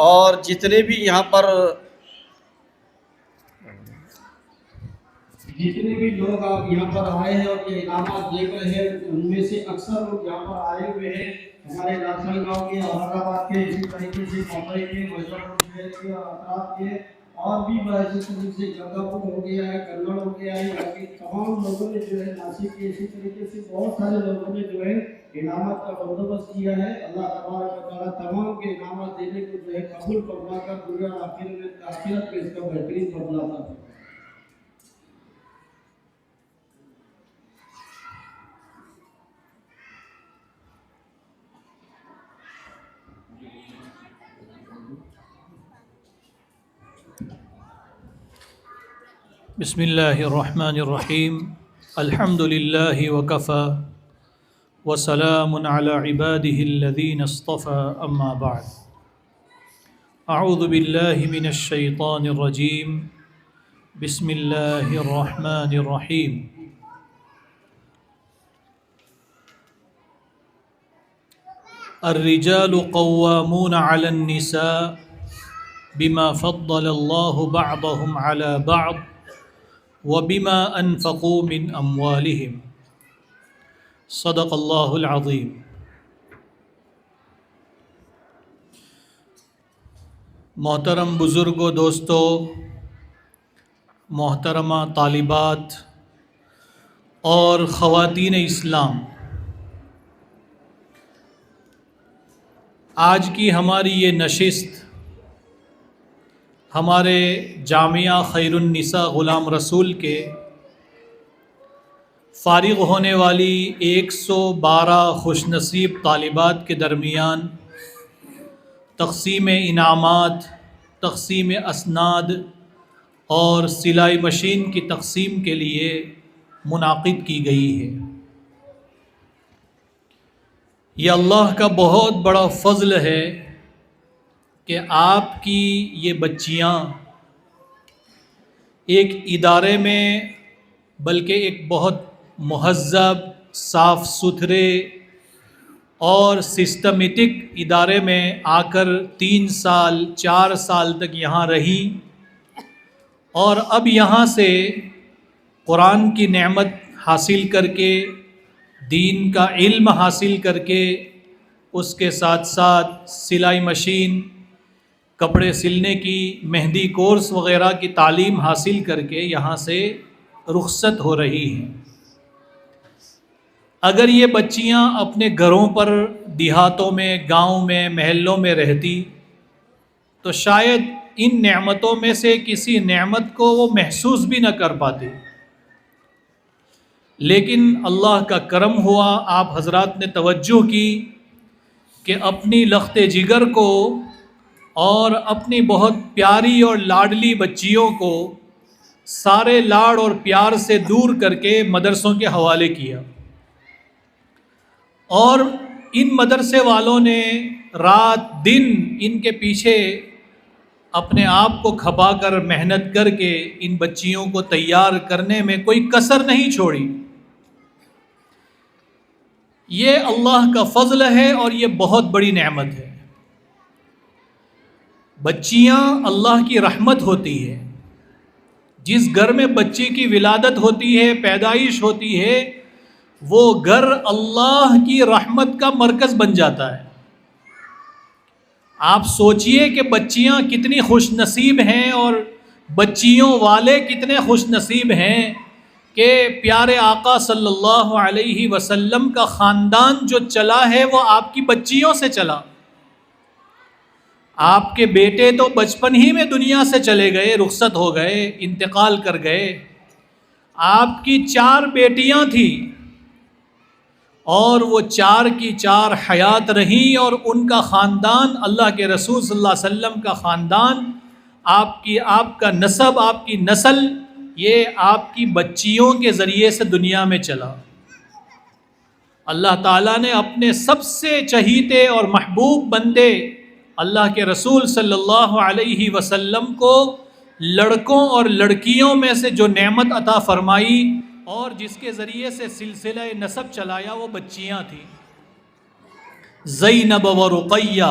Speaker 6: اور جتنے بھی یہاں پر جتنے بھی لوگ آپ یہاں پر آئے ہیں اور یہ انعامات دیکھ رہے ہیں، ان میں سے اکثر لوگ یہاں پر آئے ہوئے ہیں ہمارے دارسل گاؤں کے، اورنگ آباد کے، اسی طریقے سے ممبئی کے، مظفر شہر کے، اطراف کے، اور بھی اسی طریقے سے گنگا پور ہو گیا ہے، کنڑ ہو گیا ہے، یہاں کے تمام لوگوں نے جو ہے ناسک کے، اسی طریقے سے بہت سارے لوگوں نے جو ہے انعامات کا بندوبست کیا ہے۔ اللہ تبارک و تعالیٰ تمام کے انعامات دینے کو جو ہے قبول فرما کر دنیا اور آخرت میں اس کا بہترین بدلہ عطا فرمائے۔
Speaker 7: بسم اللہ الرحمن الرحیم الحمد للہ وکفی وسلام علی عبادہ الذین اصطفى اما بعد اعوذ باللہ من الشیطان الرجیم بسم اللہ الرحمن الرحیم الرجال قوامون علی النساء بما فضل اللہ بعضهم علی بعض وبما انفقوا من اموالهم صدق اللہ العظیم۔ محترم بزرگوں، دوستو، محترمہ طالبات اور خواتین اسلام، آج کی ہماری یہ نشست ہمارے جامعہ خیر النساء غلام رسول کے فارغ ہونے والی 112 خوش نصیب طالبات کے درمیان تقسیم انعامات، تقسیم اسناد اور سلائی مشین کی تقسیم کے لیے منعقد کی گئی ہے۔ یہ اللہ کا بہت بڑا فضل ہے کہ آپ کی یہ بچیاں ایک ادارے میں، بلکہ ایک بہت مہذب، صاف ستھرے اور سسٹمیٹک ادارے میں آ کر 3 سال 4 سال تک یہاں رہی، اور اب یہاں سے قرآن کی نعمت حاصل کر کے، دین کا علم حاصل کر کے، اس کے ساتھ ساتھ سلائی مشین، کپڑے سلنے کی، مہندی کورس وغیرہ کی تعلیم حاصل کر کے یہاں سے رخصت ہو رہی ہیں۔ اگر یہ بچیاں اپنے گھروں پر، دیہاتوں میں، گاؤں میں، محلوں میں رہتی تو شاید ان نعمتوں میں سے کسی نعمت کو وہ محسوس بھی نہ کر پاتی، لیکن اللہ کا کرم ہوا، آپ حضرات نے توجہ کی کہ اپنی لخت جگر کو اور اپنی بہت پیاری اور لاڈلی بچیوں کو سارے لاڑ اور پیار سے دور کر کے مدرسوں کے حوالے کیا، اور ان مدرسے والوں نے رات دن ان کے پیچھے اپنے آپ کو کھپا کر محنت کر کے ان بچیوں کو تیار کرنے میں کوئی کسر نہیں چھوڑی۔ یہ اللہ کا فضل ہے اور یہ بہت بڑی نعمت ہے۔ بچیاں اللہ کی رحمت ہوتی ہے۔ جس گھر میں بچی کی ولادت ہوتی ہے، پیدائش ہوتی ہے، وہ گھر اللہ کی رحمت کا مرکز بن جاتا ہے۔ آپ سوچئے کہ بچیاں کتنی خوش نصیب ہیں اور بچیوں والے کتنے خوش نصیب ہیں کہ پیارے آقا صلی اللہ علیہ وسلم کا خاندان جو چلا ہے وہ آپ کی بچیوں سے چلا۔ آپ کے بیٹے تو بچپن ہی میں دنیا سے چلے گئے، رخصت ہو گئے، انتقال کر گئے۔ آپ کی 4 بیٹیاں تھیں اور وہ 4 کی 4 حیات رہیں، اور ان کا خاندان، اللہ کے رسول صلی اللہ علیہ وسلم کا خاندان، آپ کا نسب، آپ کی نسل، یہ آپ کی بچیوں کے ذریعے سے دنیا میں چلا۔ اللہ تعالیٰ نے اپنے سب سے چہیتے اور محبوب بندے اللہ کے رسول صلی اللہ علیہ وسلم کو لڑکوں اور لڑکیوں میں سے جو نعمت عطا فرمائی اور جس کے ذریعے سے سلسلہ نسب چلایا وہ بچیاں تھیں۔ زینب و رقیہ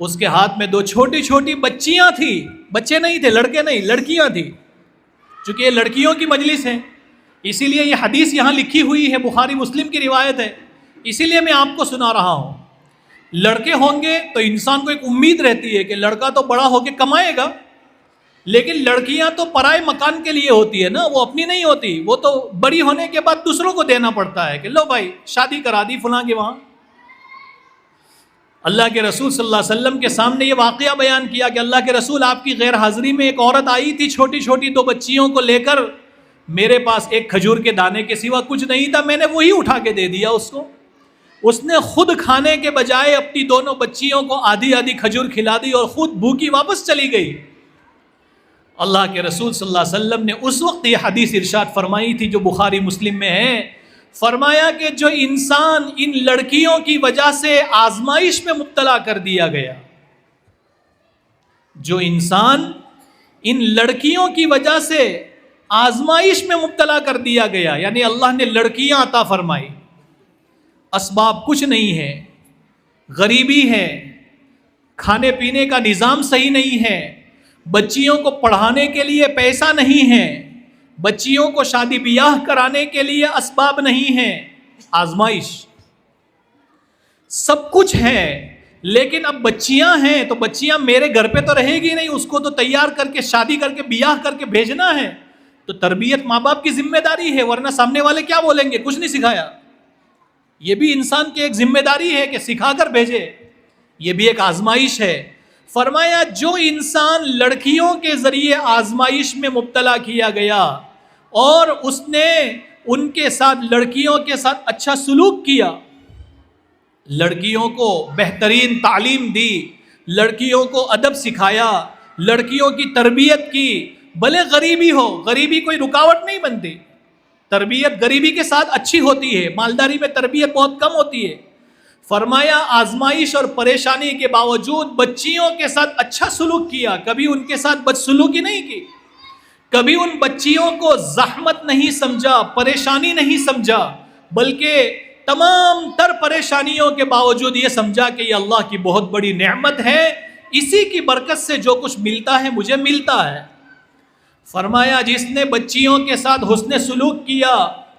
Speaker 7: اس کے ہاتھ میں 2 چھوٹی چھوٹی بچیاں تھیں، بچے نہیں تھے، لڑکے نہیں، لڑکیاں تھیں، چونکہ یہ لڑکیوں کی مجلس ہے اسی لیے یہ حدیث یہاں لکھی ہوئی ہے، بخاری مسلم کی روایت ہے، اسی لیے میں آپ کو سنا رہا ہوں۔ لڑکے ہوں گے تو انسان کو ایک امید رہتی ہے کہ لڑکا تو بڑا ہو کے کمائے گا، لیکن لڑکیاں تو پرائے مکان کے لیے ہوتی ہے نا، وہ اپنی نہیں ہوتی، وہ تو بڑی ہونے کے بعد دوسروں کو دینا پڑتا ہے کہ لو بھائی شادی کرا دی فلاں کے وہاں۔ اللہ کے رسول صلی اللہ علیہ وسلم کے سامنے یہ واقعہ بیان کیا کہ اللہ کے رسول آپ کی غیر حاضری میں ایک عورت آئی تھی چھوٹی چھوٹی 2 بچیوں کو لے کر، میرے پاس ایک کھجور کے دانے کے سوا کچھ نہیں تھا، میں نے وہی اٹھا کے دے دیا اس کو۔ اس نے خود کھانے کے بجائے اپنی دونوں بچیوں کو آدھی آدھی کھجور کھلا دی اور خود بھوکی واپس چلی گئی۔ اللہ کے رسول صلی اللہ علیہ وسلم نے اس وقت یہ حدیث ارشاد فرمائی تھی جو بخاری مسلم میں ہے، فرمایا کہ جو انسان ان لڑکیوں کی وجہ سے آزمائش میں مبتلا کر دیا گیا، جو انسان ان لڑکیوں کی وجہ سے آزمائش میں مبتلا کر دیا گیا، یعنی اللہ نے لڑکیاں عطا فرمائی، اسباب کچھ نہیں ہے، غریبی ہے، کھانے پینے کا نظام صحیح نہیں ہے، بچیوں کو پڑھانے کے لیے پیسہ نہیں ہے، بچیوں کو شادی بیاہ کرانے کے لیے اسباب نہیں ہیں، آزمائش سب کچھ ہے، لیکن اب بچیاں ہیں تو بچیاں میرے گھر پہ تو رہے گی نہیں، اس کو تو تیار کر کے شادی کر کے بیاہ کر کے بھیجنا ہے، تو تربیت ماں باپ کی ذمہ داری ہے، ورنہ سامنے والے کیا بولیں گے کچھ نہیں سکھایا۔ یہ بھی انسان کی ایک ذمہ داری ہے کہ سکھا کر بھیجے، یہ بھی ایک آزمائش ہے۔ فرمایا جو انسان لڑکیوں کے ذریعے آزمائش میں مبتلا کیا گیا اور اس نے ان کے ساتھ لڑکیوں کے ساتھ اچھا سلوک کیا، لڑکیوں کو بہترین تعلیم دی، لڑکیوں کو ادب سکھایا، لڑکیوں کی تربیت کی، بھلے غریبی ہو، غریبی کوئی رکاوٹ نہیں بنتی، تربیت غریبی کے ساتھ اچھی ہوتی ہے، مالداری میں تربیت بہت کم ہوتی ہے۔ فرمایا آزمائش اور پریشانی کے باوجود بچیوں کے ساتھ اچھا سلوک کیا، کبھی ان کے ساتھ بدسلوکی نہیں کی، کبھی ان بچیوں کو زحمت نہیں سمجھا، پریشانی نہیں سمجھا، بلکہ تمام تر پریشانیوں کے باوجود یہ سمجھا کہ یہ اللہ کی بہت بڑی نعمت ہے، اسی کی برکت سے جو کچھ ملتا ہے مجھے ملتا ہے۔ فرمایا جس نے بچیوں کے ساتھ حسن سلوک کیا،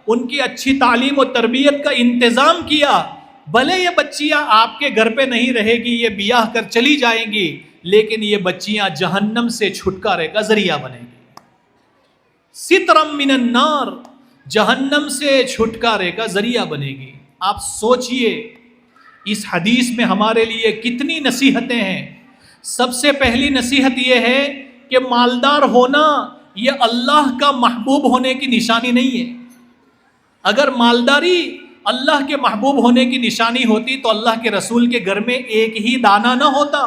Speaker 7: ان کی اچھی تعلیم و تربیت کا انتظام کیا، بھلے یہ بچیاں آپ کے گھر پہ نہیں رہے گی، یہ بیاہ کر چلی جائیں گی، لیکن یہ بچیاں جہنم سے چھٹکارے کا ذریعہ بنیں گی، سترم من النار، جہنم سے چھٹکارے کا ذریعہ بنے گی۔ آپ سوچئے اس حدیث میں ہمارے لیے کتنی نصیحتیں ہیں۔ سب سے پہلی نصیحت یہ ہے کہ مالدار ہونا یہ اللہ کا محبوب ہونے کی نشانی نہیں ہے۔ اگر مالداری اللہ کے محبوب ہونے کی نشانی ہوتی تو اللہ کے رسول کے گھر میں ایک ہی دانہ نہ ہوتا،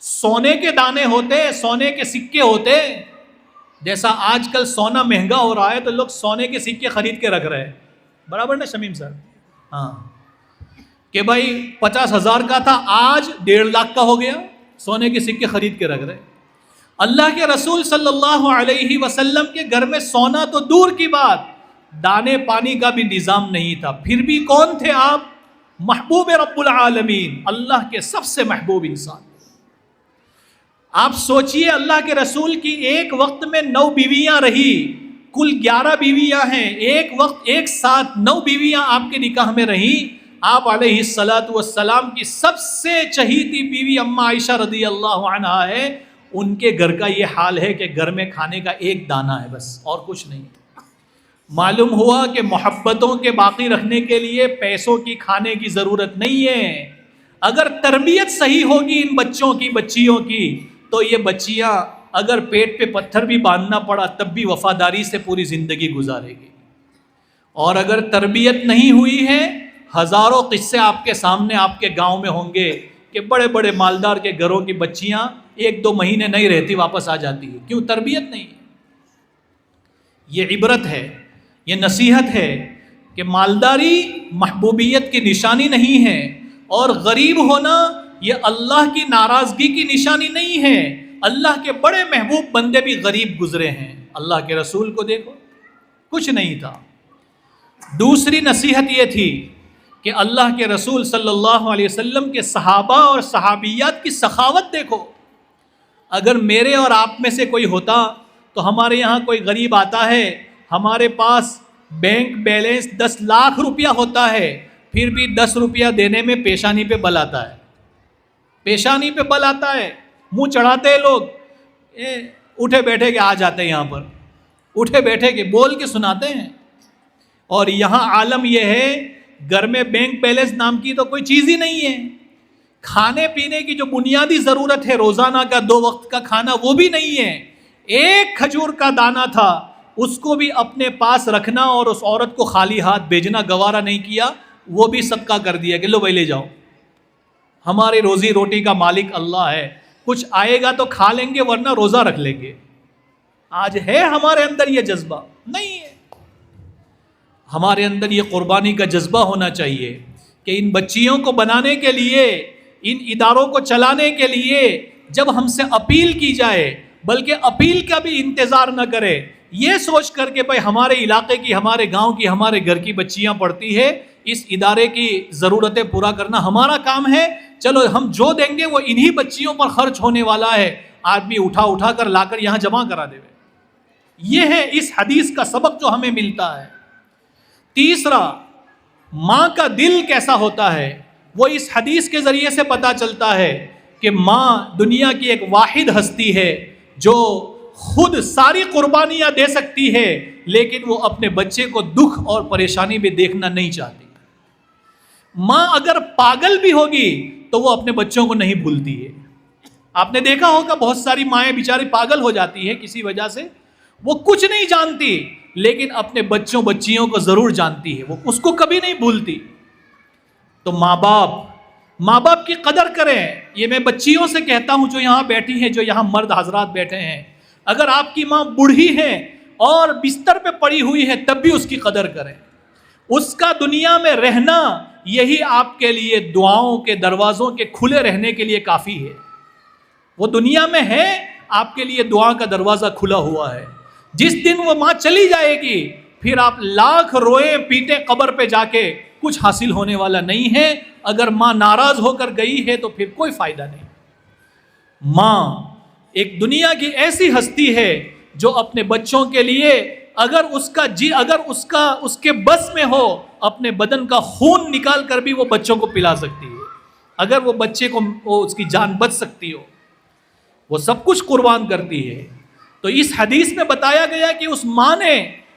Speaker 7: سونے کے دانے ہوتے، سونے کے سکے ہوتے۔ جیسا آج کل سونا مہنگا ہو رہا ہے تو لوگ سونے کے سکے خرید کے رکھ رہے ہیں، برابر نا شمیم صاحب؟ ہاں، کہ بھائی 50,000 کا تھا آج 1.5 لاکھ کا ہو گیا، سونے کے سکے خرید کے رکھ رہے ہیں۔ اللہ کے رسول صلی اللہ علیہ وسلم کے گھر میں سونا تو دور کی بات، دانے پانی کا بھی نظام نہیں تھا، پھر بھی کون تھے آپ؟ محبوب رب العالمین، اللہ کے سب سے محبوب انسان۔ آپ سوچئے اللہ کے رسول کی ایک وقت میں 9 بیویاں رہی، کل 11 بیویاں ہیں، ایک وقت ایک ساتھ 9 بیویاں آپ کے نکاح میں رہیں۔ آپ علیہ السلام کی سب سے چہیتی بیوی اما عائشہ رضی اللہ عنہا ہے، ان کے گھر کا یہ حال ہے کہ گھر میں کھانے کا ایک دانہ ہے بس، اور کچھ نہیں۔ معلوم ہوا کہ محبتوں کے باقی رکھنے کے لیے پیسوں کی کھانے کی ضرورت نہیں ہے۔ اگر تربیت صحیح ہوگی ان بچوں کی، بچیوں کی، تو یہ بچیاں اگر پیٹ پہ پتھر بھی باندھنا پڑا تب بھی وفاداری سے پوری زندگی گزارے گی۔ اور اگر تربیت نہیں ہوئی ہے، ہزاروں قصے آپ کے سامنے آپ کے گاؤں میں ہوں گے کہ بڑے بڑے مالدار کے گھروں کی بچیاں 1-2 مہینے نہیں رہتی، واپس آ جاتی ہے، کیوں؟ تربیت نہیں ہے۔ یہ عبرت ہے، یہ نصیحت ہے کہ مالداری محبوبیت کی نشانی نہیں ہے، اور غریب ہونا یہ اللہ کی ناراضگی کی نشانی نہیں ہے۔ اللہ کے بڑے محبوب بندے بھی غریب گزرے ہیں، اللہ کے رسول کو دیکھو، کچھ نہیں تھا۔ دوسری نصیحت یہ تھی کہ اللہ کے رسول صلی اللہ علیہ وسلم کے صحابہ اور صحابیات کی سخاوت دیکھو. اگر میرے اور آپ میں سے کوئی ہوتا تو ہمارے یہاں کوئی غریب آتا ہے, ہمارے پاس بینک بیلنس 10 لاکھ روپیہ ہوتا ہے, پھر بھی 10 روپیہ دینے میں پیشانی پہ بل آتا ہے, پیشانی پہ بل آتا ہے, منہ چڑھاتے ہیں لوگ, اٹھے بیٹھے کے آ جاتے ہیں یہاں پر, اٹھے بیٹھے کے بول کے سناتے ہیں. اور یہاں عالم یہ ہے, گھر میں بینک بیلنس نام کی تو کوئی چیز ہی نہیں ہے, کھانے پینے کی جو بنیادی ضرورت ہے روزانہ کا 2 وقت کا کھانا وہ بھی نہیں ہے. ایک کھجور کا دانہ تھا, اس کو بھی اپنے پاس رکھنا اور اس عورت کو خالی ہاتھ بھیجنا گوارا نہیں کیا, وہ بھی صدقہ کر دیا کہ لو بھائی لے جاؤ, ہماری روزی روٹی کا مالک اللہ ہے, کچھ آئے گا تو کھا لیں گے ورنہ روزہ رکھ لیں گے. آج ہے ہمارے اندر یہ جذبہ؟ نہیں ہے. ہمارے اندر یہ قربانی کا جذبہ ہونا چاہیے کہ ان بچیوں کو بنانے کے لیے, ان اداروں کو چلانے کے لیے جب ہم سے اپیل کی جائے, بلکہ اپیل کا بھی انتظار نہ کرے, یہ سوچ کر کہ بھائی ہمارے علاقے کی, ہمارے گاؤں کی, ہمارے گھر کی بچیاں پڑھتی ہے, اس ادارے کی ضرورتیں پورا کرنا ہمارا کام ہے, چلو ہم جو دیں گے وہ انہی بچیوں پر خرچ ہونے والا ہے, آدمی اٹھا کر لا کر یہاں جمع کرا دے. یہ ہے اس حدیث کا سبق جو ہمیں ملتا ہے. تیسرا, ماں کا دل کیسا ہوتا ہے وہ اس حدیث کے ذریعے سے پتہ چلتا ہے کہ ماں دنیا کی ایک واحد ہستی ہے جو خود ساری قربانیاں دے سکتی ہے, لیکن وہ اپنے بچے کو دکھ اور پریشانی میں دیکھنا نہیں چاہتی. ماں اگر پاگل بھی ہوگی تو وہ اپنے بچوں کو نہیں بھولتی ہے. آپ نے دیکھا ہوگا بہت ساری مائیں بیچاری پاگل ہو جاتی ہے کسی وجہ سے, وہ کچھ نہیں جانتی لیکن اپنے بچیوں کو ضرور جانتی ہے, وہ اس کو کبھی نہیں بھولتی. تو ماں باپ کی قدر کریں. یہ میں بچیوں سے کہتا ہوں جو یہاں بیٹھی ہیں, جو یہاں مرد حضرات بیٹھے ہیں, اگر آپ کی ماں بوڑھی ہے اور بستر پہ پڑی ہوئی ہے تب بھی اس کی قدر کریں. اس کا دنیا میں رہنا یہی آپ کے لیے دعاؤں کے دروازوں کے کھلے رہنے کے لیے کافی ہے. وہ دنیا میں ہے, آپ کے لیے دعا کا دروازہ کھلا ہوا ہے. جس دن وہ ماں چلی جائے گی پھر آپ لاکھ روئیں پیٹے قبر پہ جا کے, کچھ حاصل ہونے والا نہیں ہے. اگر ماں ناراض ہو کر گئی ہے تو پھر کوئی فائدہ نہیں. ماں ایک دنیا کی ایسی ہستی ہے جو اپنے بچوں کے لیے اگر اس کے بس میں ہو اپنے بدن کا خون نکال کر بھی وہ بچوں کو پلا سکتی ہے. اگر وہ بچے کو اس کی جان بچ سکتی ہو, وہ سب کچھ قربان کرتی ہے. تو اس حدیث میں بتایا گیا کہ اس ماں نے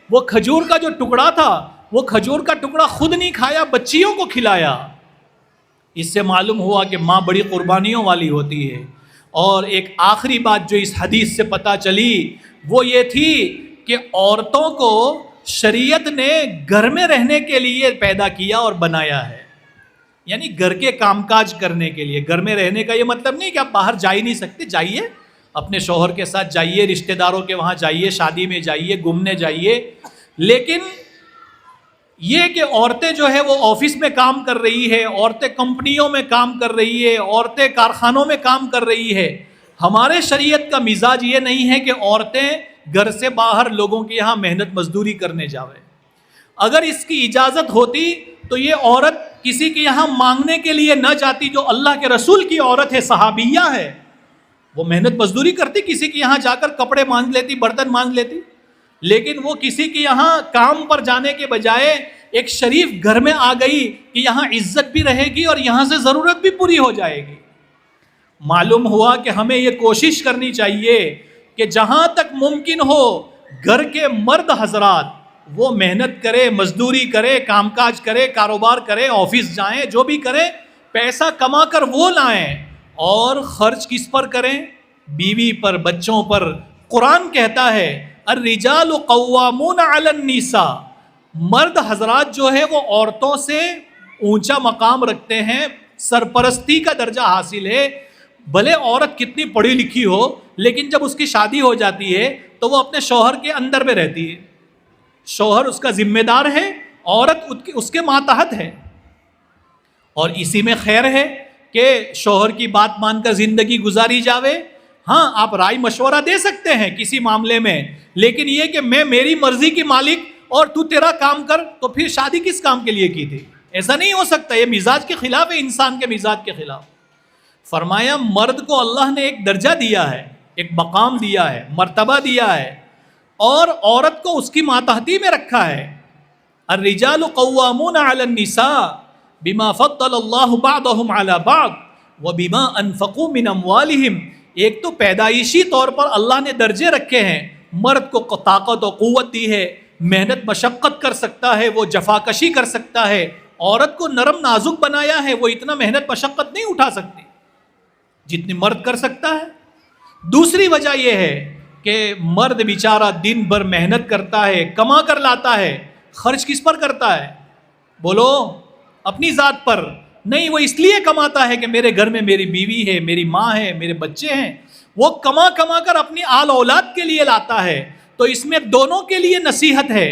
Speaker 7: وہ کھجور کا جو ٹکڑا تھا, وہ کھجور کا ٹکڑا خود نہیں کھایا, بچیوں کو کھلایا. اس سے معلوم ہوا کہ ماں بڑی قربانیوں والی ہوتی ہے. اور ایک آخری بات جو اس حدیث سے پتہ چلی وہ یہ تھی کہ عورتوں کو شریعت نے گھر میں رہنے کے لیے پیدا کیا اور بنایا ہے. یعنی گھر کے کام کاج کرنے کے لیے. گھر میں رہنے کا یہ مطلب نہیں کہ آپ باہر جا ہی نہیں سکتے, جائیے اپنے شوہر کے ساتھ جائیے, رشتہ داروں کے وہاں جائیے, شادی میں جائیے, گھومنے جائیے. لیکن یہ کہ عورتیں جو ہے وہ آفس میں کام کر رہی ہے, عورتیں کمپنیوں میں کام کر رہی ہے, عورتیں کارخانوں میں کام کر رہی ہے. ہمارے شریعت کا مزاج یہ نہیں ہے کہ عورتیں گھر سے باہر لوگوں کے یہاں محنت مزدوری کرنے جاوے. اگر اس کی اجازت ہوتی تو یہ عورت کسی کے یہاں مانگنے کے لیے نہ جاتی. جو اللہ کے رسول کی عورت ہے, صحابیہ ہے, وہ محنت مزدوری کرتی, کسی کے یہاں جا کر کپڑے مانگ لیتی, برتن مانگ لیتی. لیکن وہ کسی کے یہاں کام پر جانے کے بجائے ایک شریف گھر میں آ گئی کہ یہاں عزت بھی رہے گی اور یہاں سے ضرورت بھی پوری ہو جائے گی. معلوم ہوا کہ ہمیں یہ کوشش کرنی چاہیے کہ جہاں تک ممکن ہو گھر کے مرد حضرات وہ محنت کرے, مزدوری کرے, کام کاج کرے, کاروبار کرے, آفس جائیں, جو بھی کریں, پیسہ کما کر وہ لائیں. اور خرچ کس پر کریں؟ بیوی پر, بچوں پر. قرآن کہتا ہے الرجال قوامون علی النساء, مرد حضرات جو ہے وہ عورتوں سے اونچا مقام رکھتے ہیں, سرپرستی کا درجہ حاصل ہے. بھلے عورت کتنی پڑھی لکھی ہو لیکن جب اس کی شادی ہو جاتی ہے تو وہ اپنے شوہر کے اندر میں رہتی ہے. شوہر اس کا ذمہ دار ہے, عورت اس کے ماتحت ہے. اور اسی میں خیر ہے کہ شوہر کی بات مان کر زندگی گزاری جاوے. ہاں آپ رائے مشورہ دے سکتے ہیں کسی معاملے میں, لیکن یہ کہ میں میری مرضی کی مالک اور تو تیرا کام کر, تو پھر شادی کس کام کے لیے کی تھی؟ ایسا نہیں ہو سکتا، یہ مزاج کے خلاف ہے، انسان کے مزاج کے خلاف۔ فرمایا مرد کو اللہ نے ایک درجہ دیا ہے، ایک مقام دیا ہے، مرتبہ دیا ہے، اور عورت کو اس کی ماتحتی میں رکھا ہے۔ الرجال قوامون علی النساء بما فضل اللہ بعضهم علی بعض وبما انفقوا من اموالہم۔ ایک تو پیدائشی طور پر اللہ نے درجے رکھے ہیں، مرد کو طاقت و قوت دی ہے، محنت مشقت کر سکتا ہے، وہ جفاکشی کر سکتا ہے۔ عورت کو نرم نازک بنایا ہے، وہ اتنا محنت مشقت نہیں اٹھا سکتی جتنی مرد کر سکتا ہے۔ دوسری وجہ یہ ہے کہ مرد بیچارہ دن بھر محنت کرتا ہے، کما کر لاتا ہے، خرچ کس پر کرتا ہے؟ بولو، اپنی ذات پر نہیں، وہ اس لیے کماتا ہے کہ میرے گھر میں میری بیوی ہے، میری ماں ہے، میرے بچے ہیں، وہ کما کما کر اپنی آل اولاد کے لیے لاتا ہے۔ تو اس میں دونوں کے لیے نصیحت ہے۔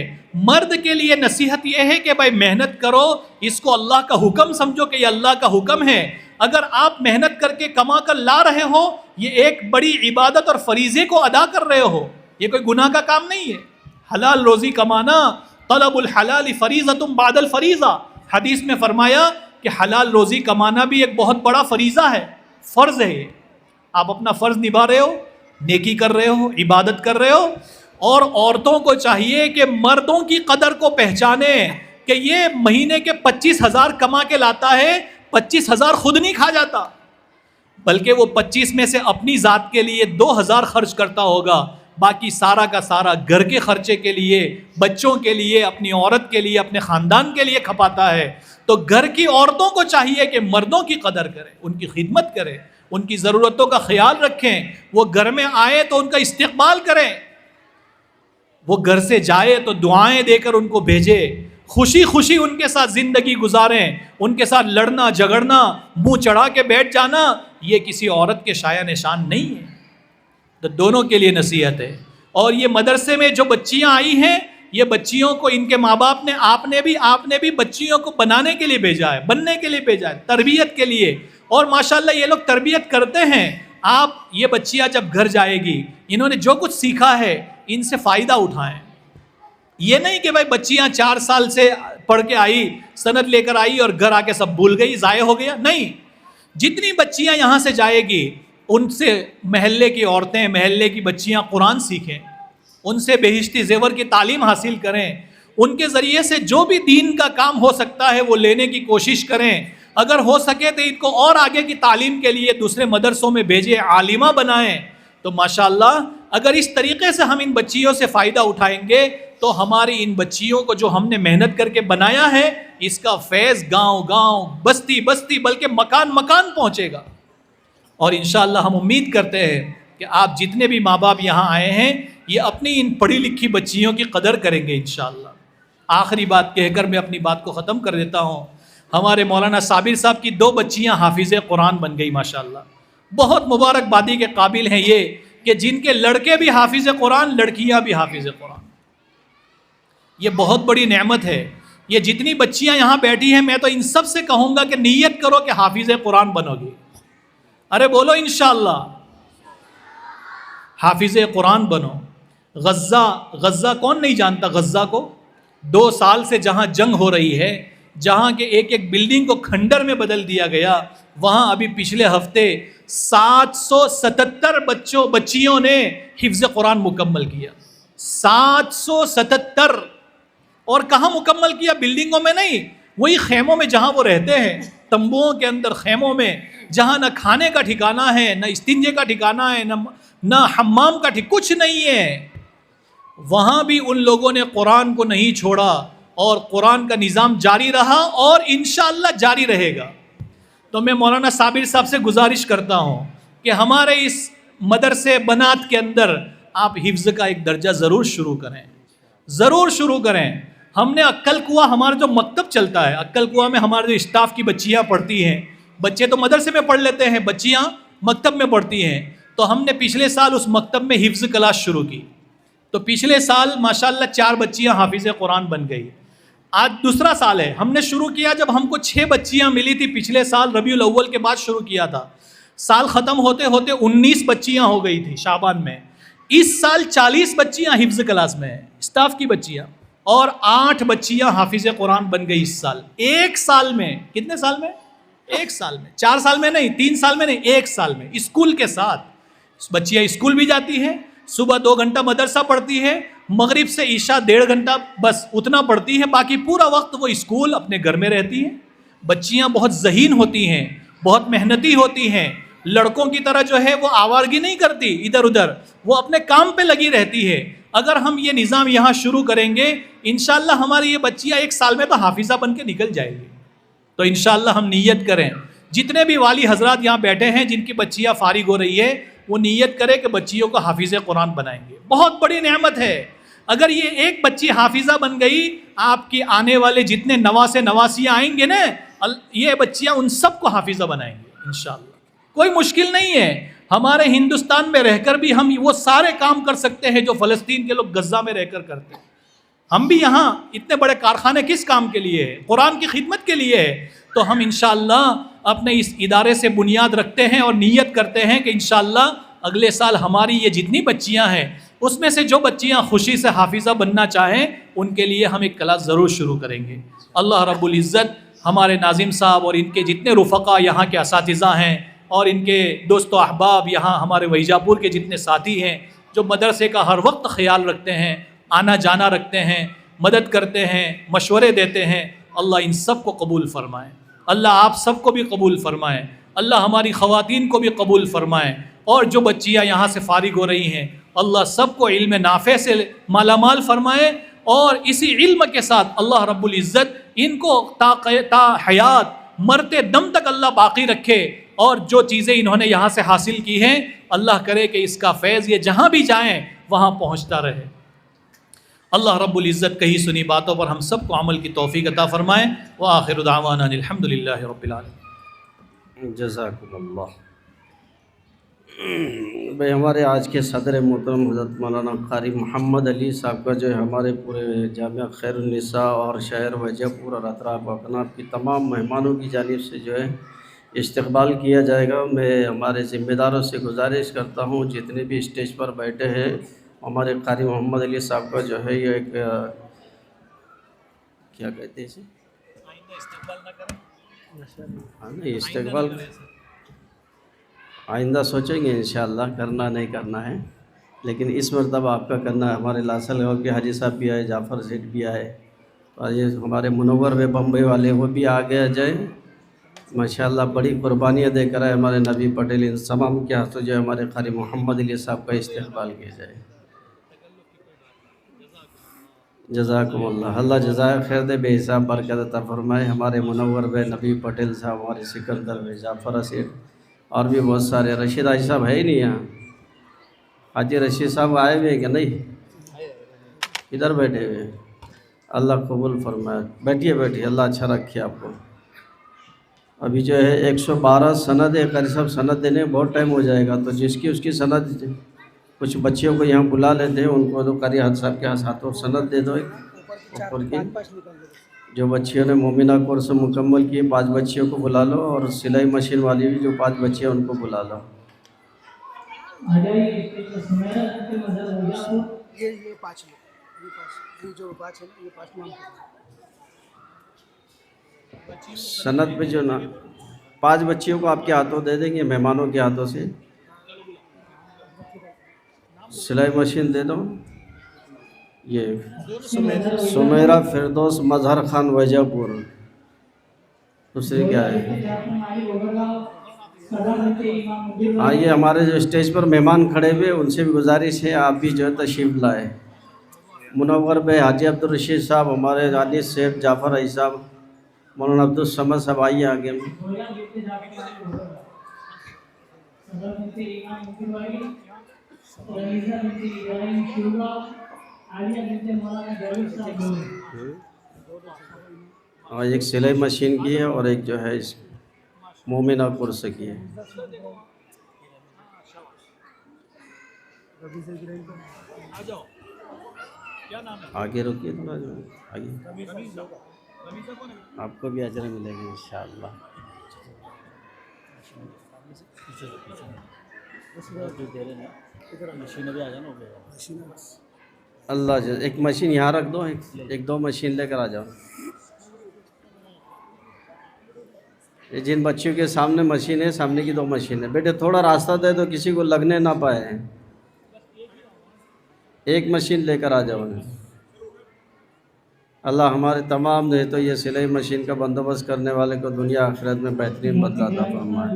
Speaker 7: مرد کے لیے نصیحت یہ ہے کہ بھائی محنت کرو، اس کو اللہ کا حکم سمجھو کہ یہ اللہ کا حکم ہے۔ اگر آپ محنت کر کے کما کر لا رہے ہو، یہ ایک بڑی عبادت اور فریضے کو ادا کر رہے ہو، یہ کوئی گناہ کا کام نہیں ہے۔ حلال روزی کمانا، طلب الحلال فریضۃ بعد الفریضہ، حدیث میں فرمایا کہ حلال روزی کمانا بھی ایک بہت بڑا فریضہ ہے، فرض ہے۔ آپ اپنا فرض نبھا رہے ہو، نیکی کر رہے ہو، عبادت کر رہے ہو، اور عورتوں کو چاہیے کہ مردوں کی قدر کو پہچانے کہ یہ مہینے کے 25,000 کما کے لاتا ہے، 25,000 خود نہیں کھا جاتا، بلکہ وہ 25 میں سے اپنی ذات کے لیے 2,000 خرچ کرتا ہوگا، باقی سارا کا سارا گھر کے خرچے کے لیے، بچوں کے لیے، اپنی عورت کے لیے، اپنے خاندان کے لیے کھپاتا ہے۔ تو گھر کی عورتوں کو چاہیے کہ مردوں کی قدر کریں، ان کی خدمت کریں، ان کی ضرورتوں کا خیال رکھیں، وہ گھر میں آئے تو ان کا استقبال کریں، وہ گھر سے جائے تو دعائیں دے کر ان کو بھیجے، خوشی خوشی ان کے ساتھ زندگی گزاریں۔ ان کے ساتھ لڑنا جھگڑنا، منہ چڑھا کے بیٹھ جانا، یہ کسی عورت کے شایہ نشان نہیں ہے۔ تو دونوں کے لیے نصیحت ہے۔ اور یہ مدرسے میں جو بچیاں آئی ہیں، یہ بچیوں کو ان کے ماں باپ نے، آپ نے بھی بچیوں کو بنانے کے لیے بھیجا ہے، بننے کے لیے بھیجا ہے، تربیت کے لیے، اور ماشاءاللہ یہ لوگ تربیت کرتے ہیں۔ آپ یہ بچیاں جب گھر جائے گی، انہوں نے جو کچھ سیکھا ہے ان سے فائدہ اٹھائیں۔ یہ نہیں کہ بھائی بچیاں 4 سال سے پڑھ کے آئی، سند لے کر آئی اور گھر آ کے سب بھول گئی، ضائع ہو گیا، نہیں۔ جتنی بچیاں یہاں سے جائے گی، ان سے محلے کی عورتیں، محلے کی بچیاں قرآن سیکھیں، ان سے بہشتی زیور کی تعلیم حاصل کریں، ان کے ذریعے سے جو بھی دین کا کام ہو سکتا ہے وہ لینے کی کوشش کریں۔ اگر ہو سکے تو ان کو اور آگے کی تعلیم کے لیے دوسرے مدرسوں میں بھیجیں، عالمہ بنائیں۔ تو ماشاءاللہ اگر اس طریقے سے ہم ان بچیوں سے فائدہ اٹھائیں گے تو ہماری ان بچیوں کو جو ہم نے محنت کر کے بنایا ہے، اس کا فیض گاؤں گاؤں، بستی بستی، بلکہ مکان مکان پہنچے گا۔ اور انشاءاللہ ہم امید کرتے ہیں کہ آپ جتنے بھی ماں باپ یہاں آئے ہیں، یہ اپنی ان پڑھی لکھی بچیوں کی قدر کریں گے انشاءاللہ۔ آخری بات کہہ کر میں اپنی بات کو ختم کر دیتا ہوں۔ ہمارے مولانا صابر صاحب کی 2 بچیاں حافظ قرآن بن گئی ماشاءاللہ۔ بہت مبارکبادی کے قابل ہیں یہ کہ جن کے لڑکے بھی حافظ قرآن، لڑکیاں بھی حافظ قرآن۔ یہ بہت بڑی نعمت ہے۔ یہ جتنی بچیاں یہاں بیٹھی ہیں، میں تو ان سب سے کہوں گا کہ نیت کرو کہ حافظ قرآن بنو گی۔ ارے بولو انشاءاللہ، حافظ قرآن بنو۔ غزہ کون نہیں جانتا غزہ کو؟ 2 سال سے جہاں جنگ ہو رہی ہے، جہاں کے ایک ایک بلڈنگ کو کھنڈر میں بدل دیا گیا، وہاں ابھی پچھلے ہفتے 777 بچیوں نے حفظ قرآن مکمل کیا۔ 777۔ اور کہاں مکمل کیا؟ بلڈنگوں میں نہیں، وہی خیموں میں جہاں وہ رہتے ہیں، تمبوؤں کے اندر، خیموں میں، جہاں نہ کھانے کا ٹھکانہ ہے، نہ استنجے کا ٹھکانہ ہے، نہ حمام کا کچھ نہیں ہے۔ وہاں بھی ان لوگوں نے قرآن کو نہیں چھوڑا، اور قرآن کا نظام جاری رہا اور انشاءاللہ جاری رہے گا۔ تو میں مولانا صابر صاحب سے گزارش کرتا ہوں کہ ہمارے اس مدرسے بنات کے اندر آپ حفظ کا ایک درجہ ضرور شروع کریں، ضرور شروع کریں۔ ہم نے عقل کنواں، ہمارا جو مکتب چلتا ہے، عقل کنواں میں ہمارے جو اسٹاف کی بچیاں پڑھتی ہیں، بچے تو مدرسے میں پڑھ لیتے ہیں، بچیاں مکتب میں پڑھتی ہیں، تو ہم نے پچھلے سال اس مکتب میں حفظ کلاس شروع کی۔ تو پچھلے سال ماشاءاللہ 4 بچیاں حافظ قرآن بن گئی۔ آج دوسرا سال ہے، ہم نے شروع کیا جب ہم کو 6 بچیاں ملی تھی، پچھلے سال ربیع الاول کے بعد شروع کیا تھا۔ سال ختم ہوتے ہوتے 19 بچیاں ہو گئی تھی شعبان میں۔ اس سال 40 بچیاں حفظ کلاس میں ہیں، اسٹاف کی بچیاں، اور 8 بچیاں حافظ قرآن بن گئی اس سال، ایک سال میں. کتنے سال میں؟ ایک سال میں. 4 سال میں نہیں، 3 سال میں نہیں، ایک سال میں، اسکول کے ساتھ. بچیاں اسکول بھی جاتی ہیں، صبح 2 گھنٹہ مدرسہ پڑھتی ہے، مغرب سے عشاء 1.5 گھنٹہ بس اتنا پڑھتی ہے، باقی پورا وقت وہ اسکول اپنے گھر میں رہتی ہیں. بچیاں بہت ذہین ہوتی ہیں، بہت محنتی ہوتی ہیں، لڑکوں کی طرح جو ہے وہ آوارگی نہیں کرتی ادھر ادھر، وہ اپنے کام پہ لگی رہتی ہے. اگر ہم یہ نظام یہاں شروع کریں گے انشاءاللہ ہماری یہ بچیاں ایک سال میں تو حافظہ بن کے نکل جائے گی. تو انشاءاللہ ہم نیت کریں، جتنے بھی والی حضرات یہاں بیٹھے ہیں جن کی بچیاں فارغ ہو رہی ہے وہ نیت کرے کہ بچیوں کو حافظ قرآن بنائیں گے. بہت بڑی نعمت ہے. اگر یہ ایک بچی حافظہ بن گئی، آپ کی آنے والے جتنے نواسے نواسیاں آئیں گے نا، یہ بچیاں ان سب کو حافظہ بنائیں گے انشاءاللہ. کوئی مشکل نہیں ہے. ہمارے ہندوستان میں رہ کر بھی ہم وہ سارے کام کر سکتے ہیں جو فلسطین کے لوگ غزہ میں رہ کر کرتے ہیں. ہم بھی یہاں اتنے بڑے کارخانے کس کام کے لیے ہے؟ قرآن کی خدمت کے لیے ہے. تو ہم انشاءاللہ اپنے اس ادارے سے بنیاد رکھتے ہیں اور نیت کرتے ہیں کہ انشاءاللہ اگلے سال ہماری یہ جتنی بچیاں ہیں اس میں سے جو بچیاں خوشی سے حافظہ بننا چاہیں ان کے لیے ہم ایک کلاس ضرور شروع کریں گے. اللہ رب العزت ہمارے ناظم صاحب اور ان کے جتنے رفقا یہاں کے اساتذہ ہیں اور ان کے دوست و احباب یہاں ہمارے ویجا پور کے جتنے ساتھی ہیں جو مدرسے کا ہر وقت خیال رکھتے ہیں، آنا جانا رکھتے ہیں، مدد کرتے ہیں، مشورے دیتے ہیں، اللہ ان سب کو قبول فرمائے. اللہ آپ سب کو بھی قبول فرمائے. اللہ ہماری خواتین کو بھی قبول فرمائے. اور جو بچیاں یہاں سے فارغ ہو رہی ہیں اللہ سب کو علم نافع سے مالا مال فرمائے. اور اسی علم کے ساتھ اللہ رب العزت ان کو تا حیات مرتے دم تک اللہ باقی رکھے. اور جو چیزیں انہوں نے یہاں سے حاصل کی ہیں اللہ کرے کہ اس کا فیض یہ جہاں بھی جائیں وہاں پہنچتا رہے. اللہ رب العزت کہی سنی باتوں پر ہم سب کو عمل کی توفیق عطا فرمائے. وآخر دعوانا الحمدللہ رب العالمین.
Speaker 6: جزاکم اللہ. بھائی ہمارے آج کے صدر محترم حضرت مولانا قاری محمد علی صاحب کا جو ہے ہمارے پورے جامعہ خیر النساء اور شہر ویجا پور اور اطراف و اکناف کی تمام مہمانوں کی جانب سے جو ہے استقبال کیا جائے گا. میں ہمارے ذمہ داروں سے گزارش کرتا ہوں جتنے بھی اسٹیج پر بیٹھے ہیں ہمارے قاری محمد علی صاحب کا جو ہے یہ ایک کیا کہتے ہیں اسے استقبال آئندہ سوچیں گے انشاءاللہ کرنا نہیں کرنا ہے، لیکن اس مرتبہ آپ کا کرنا ہے. ہمارے لاسل گاؤں کے حاجی صاحب بھی آئے، جعفر سیٹھ بھی آئے اور یہ ہمارے منور میں بمبئی والے وہ بھی آگے جائے ماشاءاللہ. بڑی قربانیاں دے کر آئے ہمارے نبی پٹیل. ان تمام کے ہاتھوں جو ہے ہمارے قاری محمد علی صاحب کا استقبال کیا جائے. جزاکم اللہ. اللہ جزائے خیر دے، بے حساب برکت عطا فرمائے. ہمارے منور بھائی نبی پٹیل صاحب، ہمارے سکندر بھائی، جعفر سیٹھ اور بھی بہت سارے. رشید حاجی صاحب ہے ہی نہیں یہاں. حاجی رشید صاحب آئے ہوئے ہیں کہ نہیں؟ ادھر بیٹھے ہوئے. اللہ قبول فرمائے. بیٹھیے بیٹھیے، اللہ اچھا رکھے آپ کو. ابھی جو ہے 112 سند ہے قاری صاحب، سند دینے میں بہت ٹائم ہو جائے گا، تو جس کی اس کی سند کچھ بچیوں کو یہاں بلا لیتے ہیں ان کو تو قاری حاج صاحب کے ہاتھوں سند دے دو اوپر کی. جو بچیوں نے مومنہ کورس مکمل کیے 5 بچیوں کو بلا لو، اور سلائی مشین والی بھی جو 5 بچیاں ان کو بلا لو. سند پہ جو نا 5 بچیوں کو آپ کے ہاتھوں دے دیں گے، مہمانوں کے ہاتھوں سے. سلائی مشین دے دو. یہ سمیرہ فردوس مظہر خان ویجا پور. دوسری کیا ہے؟ آئیے ہمارے جو اسٹیج پر مہمان کھڑے ہوئے ان سے بھی گزارش ہے آپ بھی جو ہے تشریف لائے. منور بھائی، حاجی عبدالرشید صاحب، ہمارے علی سیٹھ، جعفر علی صاحب، مولانا عبدالصمد صاحب، آئیے آگے. اور ایک سلائی مشین کی ہے اور ایک جو ہے اس مومنہ کورس کی ہے. آگے رکیے تھوڑا، جو آگے آپ کو بھی اجر ملے گا انشاءاللہ. اللہ ایک مشین یہاں رکھ دو، ایک دو مشین لے کر آ جاؤ. یہ جن بچیوں کے سامنے مشین ہے، سامنے کی 2 مشین ہے. بیٹے تھوڑا راستہ دے دو، کسی کو لگنے نہ پائے. ایک مشین لے کر آ جاؤ. اللہ ہمارے تمام دے تو یہ سلائی مشین کا بندوبست کرنے والے کو دنیا آخرت میں بہترین بدلہ عطا فرمائے.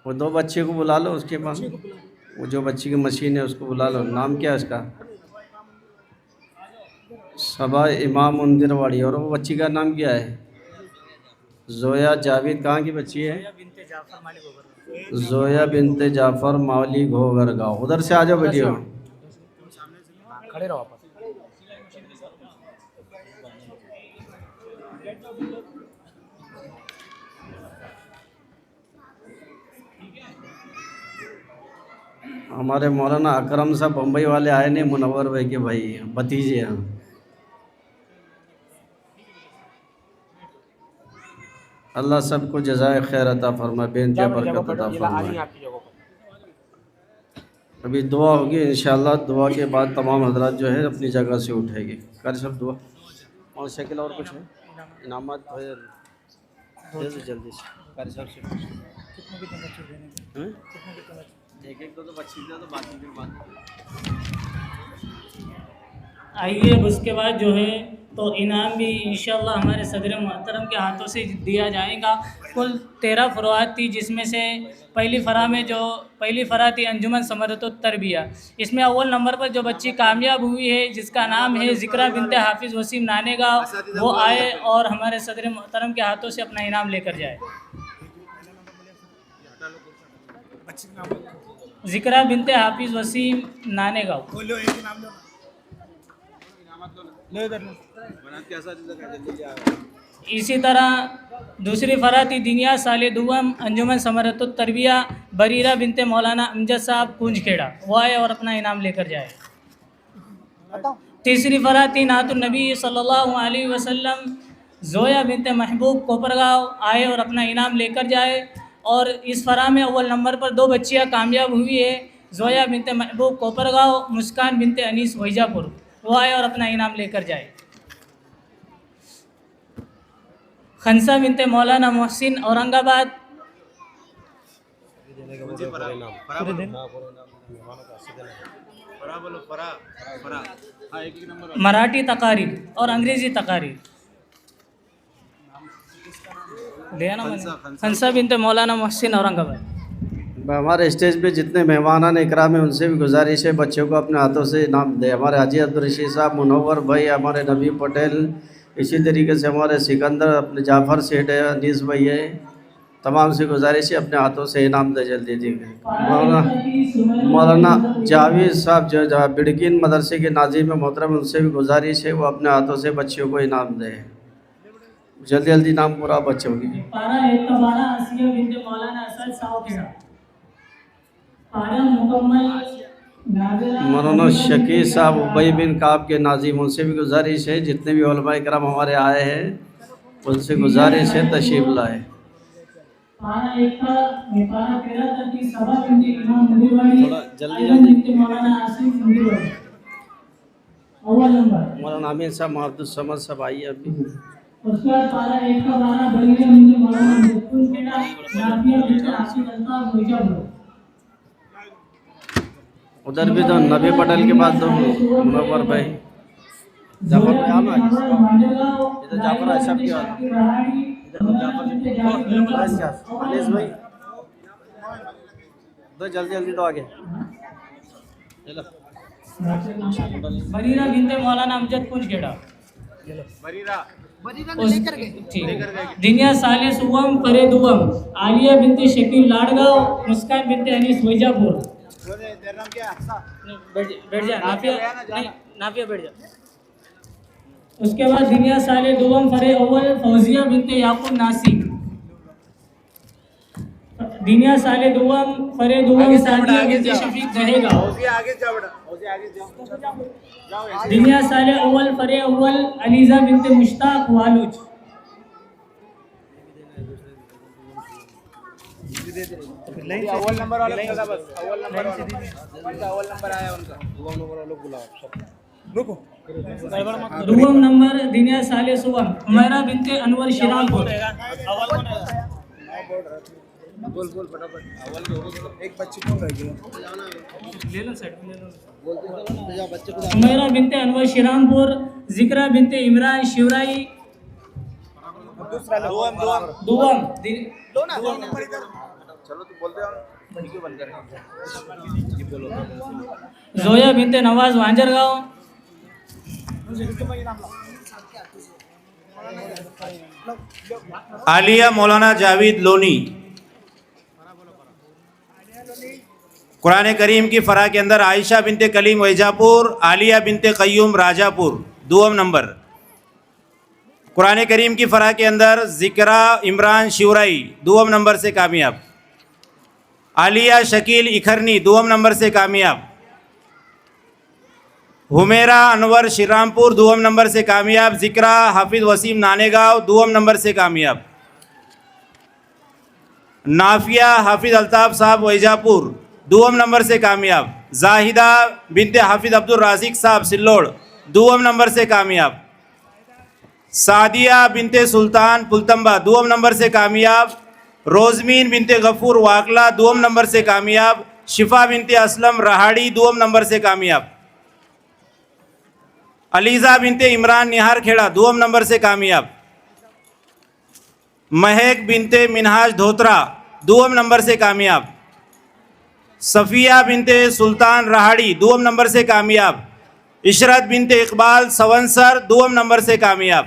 Speaker 6: وہ 2 بچے کو بلا لو، اس کے پاس وہ جو بچی کی مشین ہے اس کو بلا لو. نام کیا ہے اس کا؟ صبا امام مندر واڑی. اور وہ بچی کا نام کیا ہے؟ زویا جاوید. کہاں کی بچی ہے؟ زویا بنت جعفر ماولی گھوگر گاؤں. ادھر سے آ جاؤ بیٹی ہو.
Speaker 7: کھڑے رہو آپ.
Speaker 6: ہمارے مولانا اکرم صاحب بمبئی والے آئے نہیں، منور بھائی کے بھائی بھتیجے ہیں. اللہ سب کو جزائے خیر عطا فرمائے، بے انتہا برکت عطا فرمائے. ابھی دعا ہوگی انشاءاللہ. دعا کے بعد تمام حضرات جو ہے اپنی جگہ سے اٹھے گی. کر سب دعا. اور شکل اور کچھ ہے انعامات دے دو جلدی سے. کر سب سے ایک دو بچی دے تو باقی پھر بات.
Speaker 2: آئیے اب اس کے بعد جو ہے تو انعام بھی انشاءاللہ ہمارے صدر محترم کے ہاتھوں سے دیا جائے گا. کل 13 فروعات تھی، جس میں سے پہلی فرع تھی انجمن ثمرۃ التربیہ. اس میں اول نمبر پر جو بچی کامیاب ہوئی ہے، جس کا نام ہے ذکرہ بنت حافظ وسیم نانے گاؤں، وہ آئے اور ہمارے صدر محترم کے ہاتھوں سے اپنا انعام لے کر جائے. ذکرہ بنت حافظ وسیم نانے گاؤں. اسی طرح دوسری فرع تھی دنیا سال دوم انجمن ثمرۃ التربیہ بریرہ بنت مولانا امجد صاحب کنج کھیڑا، وہ آئے اور اپنا انعام لے کر جائے. تیسری فرع تھی نعت النبی صلی اللہ علیہ وسلم زویا بنت محبوب کوپرگاؤں، آئے اور اپنا انعام لے کر جائے. اور اس فرع میں اول نمبر پر 2 بچیاں کامیاب ہوئی ہے، زویا بنت محبوب کوپرگاؤں، مسکان بنت انیس ویجا پور، وہ آئے اور اپنا انعام لے کر جائے. خنسا بنت مولانا محسن اورنگ آباد. مراٹھی تقاریر اور انگریزی تقاریر. خنسا بنت مولانا محسن اورنگ آباد.
Speaker 6: ہمارے اسٹیج پہ جتنے مہمانان اکرام ہیں ان سے بھی گزارش ہے بچوں کو اپنے ہاتھوں سے انعام دے. ہمارے حاجی عبدالرشید صاحب، منور بھائی، ہمارے نبی پٹیل، اسی طریقے سے ہمارے سکندر، اپنے جعفر سیٹھ ہے، انیس بھائی ہے، تمام سے گزارش ہے اپنے ہاتھوں سے انعام دے جلدی جی. مولانا جاوید صاحب جو بڑکین مدرسے کے ناظم محترم، ان سے بھی گزارش ہے وہ اپنے ہاتھوں سے بچیوں کو انعام دے. جلدی جلدی نام پورا بچوں کی.
Speaker 2: پارہ 1 کا 12 آسیہ بنت مولانا اسد ساؤ کھیڑا. پارہ مکمل
Speaker 6: مولانا شکی صاحب ابئی بن کعب کے ناظم، ان سے بھی گزارش ہے جتنے بھی علماء کرام ہمارے آئے ہیں ان سے گزارش ہے تشریف لائے.
Speaker 2: پارہ 1 کا 13 تک صبا بنت امام مندرواڑی،
Speaker 6: تھوڑا جلدی
Speaker 2: بنت مولانا آصف مندرواڑی اول نمبر.
Speaker 6: مولانا امین صاحب، عبد الصمد صاحب آئیے ابھی.
Speaker 2: اس کے بعد پارہ 1 کا 12 بریرہ بنت مولانا مقبول کھیڑا، نافیہ بنت حافظ الطاف ویجا پور.
Speaker 6: ادھر بھی تو نبی پٹیل کے بعد تو منور بھائی جعفر بھائی آنا ہے. ادھر جعفر ہے سب کی بات. انیس بھائی دو جلدی جلدی تو آگے.
Speaker 2: بریرہ بنت مولانا امجد کنج کھیڑا. دنیا ثالث اوم فرے دوم عالیہ بنت شکیل لاڑگاؤں، مسکان بنت انیس ویجا پور. بیٹھ جا نافیہ بیٹھ جا. اس کے بعد دنیا سال دوم فرے اول فوزیہ بنت یعقوب ناسک. دنیا سال دوم فرے دوم سعدیہ بنت شفیق دہے گاؤں. دنیا سال اول فرے اول علیزہ بنت مشتاق والوچ. دوم نمبر دنیا سال صبح حمیرہ بنت انور شیرامپور. حمیرہ بنت انور شیرامپور. ذکرہ بنت عمران شیورائی. دوم زویا بنت نواز وانجر گاؤں.
Speaker 4: عالیہ مولانا جاوید لونی. قرآن کریم کی فرا کے اندر عائشہ بنت کلیم ویجاپور، عالیہ بنت قیوم راجہ پور. دوم نمبر. قرآن کریم کی فرا کے اندر ذکرہ عمران شیورائی دوم نمبر سے کامیاب. عالیہ شکیل اکھرنی دوم نمبر سے کامیاب. حمیرہ انور شیرامپور دوم نمبر سے کامیاب. ذکرہ حافظ وسیم نانے گاؤں دوم نمبر سے کامیاب. نافیہ حافظ الطاف صاحب ویجاپور دوم نمبر سے کامیاب. زاہدہ بنت حافظ عبد الرازق صاحب سلوڑ دوم نمبر سے کامیاب. سعدیہ بنت سلطان پلتمبا دوم نمبر سے کامیاب. روزمین بنت غفور واکلا دوم نمبر سے کامیاب. شفا بنت اسلم رہاڑی دوم نمبر سے کامیاب. علیزہ بنت عمران نہار کھیڑا دوم نمبر سے کامیاب. مہک بنت منہاج دھوترا دوم نمبر سے کامیاب. صفیہ بنت سلطان رہاڑی دوم نمبر سے کامیاب. عشرت بنت اقبال سونسر دوم نمبر سے کامیاب.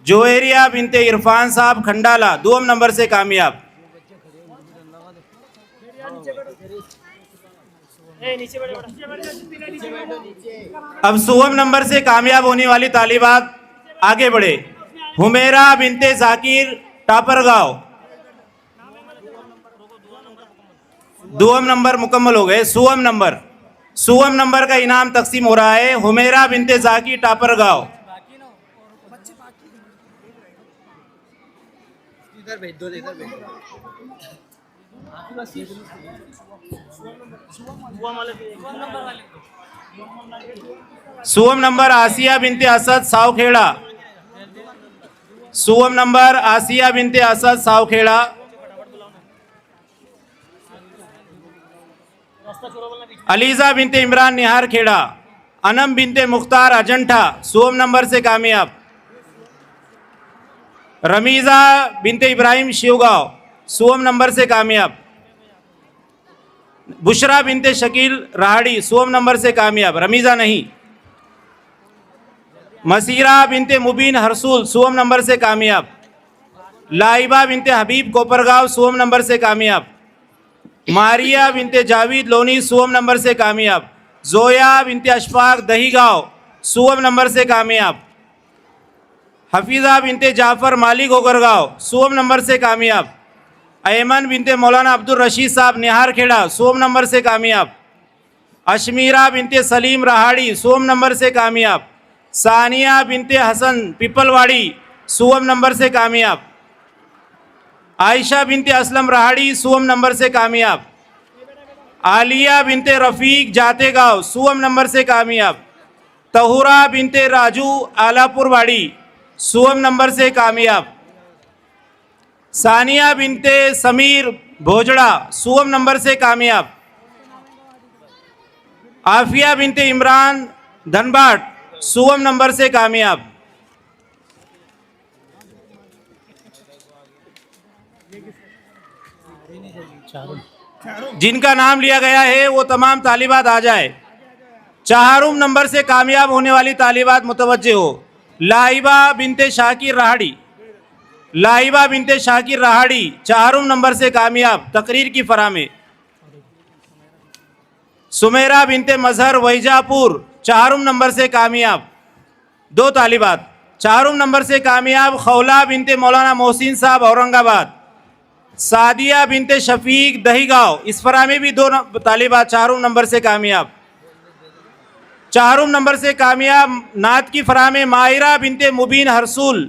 Speaker 4: جوہریہ بنت عرفان صاحب کھنڈالہ دوم نمبر سے کامیاب. اب سوم نمبر سے کامیاب ہونے والی طالبات آگے بڑھے. حمیرہ بنت ذاکر ٹاپرگاؤں دوم نمبر مکمل ہو گئے. سوم نمبر کا انعام تقسیم ہو رہا ہے. حمیرہ بنت ذاکر ٹاپرگاؤں. سوم نمبر آسیہ بنت اسد ساؤکھیڑا. سوم نمبر آسیہ بنت اسد ساؤکھیڑا. علیزہ بنت عمران نہار کھیڑا. انم بنت مختار اجنٹا سوم نمبر سے کامیاب. رمیزہ بنت ابراہیم شیوگاؤں سوم نمبر سے کامیاب. بشرا بنت شکیل رہاڑی سوم نمبر سے کامیاب. رمیزہ نہیں. مسیرہ بنت مبین ہرسول سوم نمبر سے کامیاب. لائبہ بنت حبیب کوپرگاؤں سوم نمبر سے کامیاب. ماریہ بنت جاوید لونی سوم نمبر سے کامیاب. زویا بنت اشفاق دہی گاؤں سوم نمبر سے کامیاب. حفیظہ بنت جعفر مالی گوگرگاؤں سوم نمبر سے کامیاب. ایمن بنت مولانا عبد الرشید صاحب نہار کھیڑا سوم نمبر سے کامیاب. اشمیرہ بنت سلیم رہاڑی سوم نمبر سے کامیاب. ثانیہ بنت حسن پیپلواڑی سوم نمبر سے کامیاب. عائشہ بنت اسلم رہاڑی سوم نمبر سے کامیاب. عالیہ بنت رفیق جاتے گاؤں سوم نمبر سے کامیاب. طہورہ بنت راجو آلہ پور واڑی سوم نمبر سے کامیاب. ثانیہ بنت سمیر بھوجڑا سوم نمبر سے کامیاب. عافیہ بنت عمران دھنباٹ سوم نمبر سے کامیاب. جن کا نام لیا گیا ہے وہ تمام طالبات آ جائے. چہارم نمبر سے کامیاب ہونے والی طالبات متوجہ ہو. لائبہ بنت شاکر رہاڑی. لائبہ بنت شاکر رہاڑی چہارم نمبر سے کامیاب تقریر کی فرا میں. سمیرہ بنت مظہر ویجاپور چہارم نمبر سے کامیاب. دو طالبات چہارم نمبر سے کامیاب. خولہ بنت مولانا محسن صاحب اورنگ آباد. سعدیہ بنت شفیق دہی گاؤں اس فرا میں بھی دو طالبات چہارم نمبر سے کامیاب. چہارم نمبر سے کامیاب نعت کی فرا میں ماہرہ بنت مبین ہرسول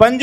Speaker 4: 5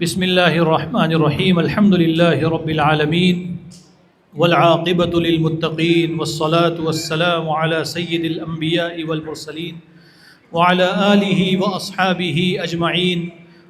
Speaker 7: بسم اللہ الرحمن الرحیم الحمد للہ رب العالمین والعاقبۃ للمتقین والصلاة والسلام علی سید الانبیاء والمرسلین وعلى آلہ واصحابہ اجمعین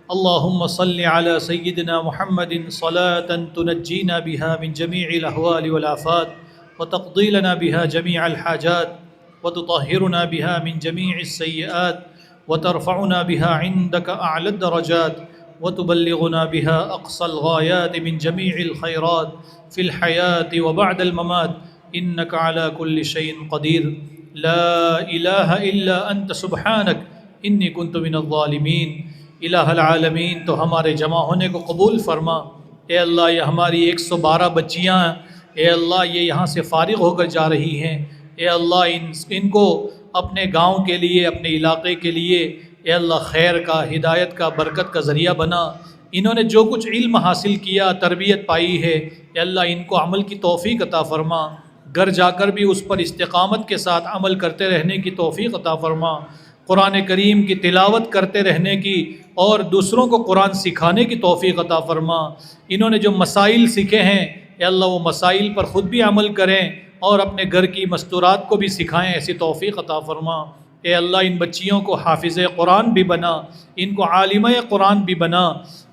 Speaker 7: اللہم صل علی سیدنا محمد صلاة تنجینا بها من جمیع الاحوال والآفات وتقضی لنا بها جمیع الحاجات وتطہرنا بها من جمیع السیئات وترفعنا بها عندك اعلی الدرجات وتبلغنا بها أقصى الغايات من جميع الخيرات في الحياة وبعد الممات إنك على كل شيء قدير لا إله إلا أنت سبحانك إني كنت من الظالمين الہ العالمین تو ہمارے جمع ہونے کو قبول فرما۔ اے اللہ یہ ہماری 112 بچیاں ہیں، اے اللہ یہ یہاں سے فارغ ہو کر جا رہی ہیں، اے اللہ ان کو اپنے گاؤں کے لیے، اپنے علاقے کے لیے اے اللہ خیر کا، ہدایت کا، برکت کا ذریعہ بنا۔ انہوں نے جو کچھ علم حاصل کیا، تربیت پائی ہے، اے اللہ ان کو عمل کی توفیق عطا فرما، گھر جا کر بھی اس پر استقامت کے ساتھ عمل کرتے رہنے کی توفیق عطا فرما، قرآن کریم کی تلاوت کرتے رہنے کی اور دوسروں کو قرآن سکھانے کی توفیق عطا فرما۔ انہوں نے جو مسائل سیکھے ہیں اے اللہ وہ مسائل پر خود بھی عمل کریں اور اپنے گھر کی مستورات کو بھی سکھائیں، ایسی توفیق عطا فرما۔ اے اللہ ان بچیوں کو حافظ قرآن بھی بنا، ان کو عالمہ قرآن بھی بنا۔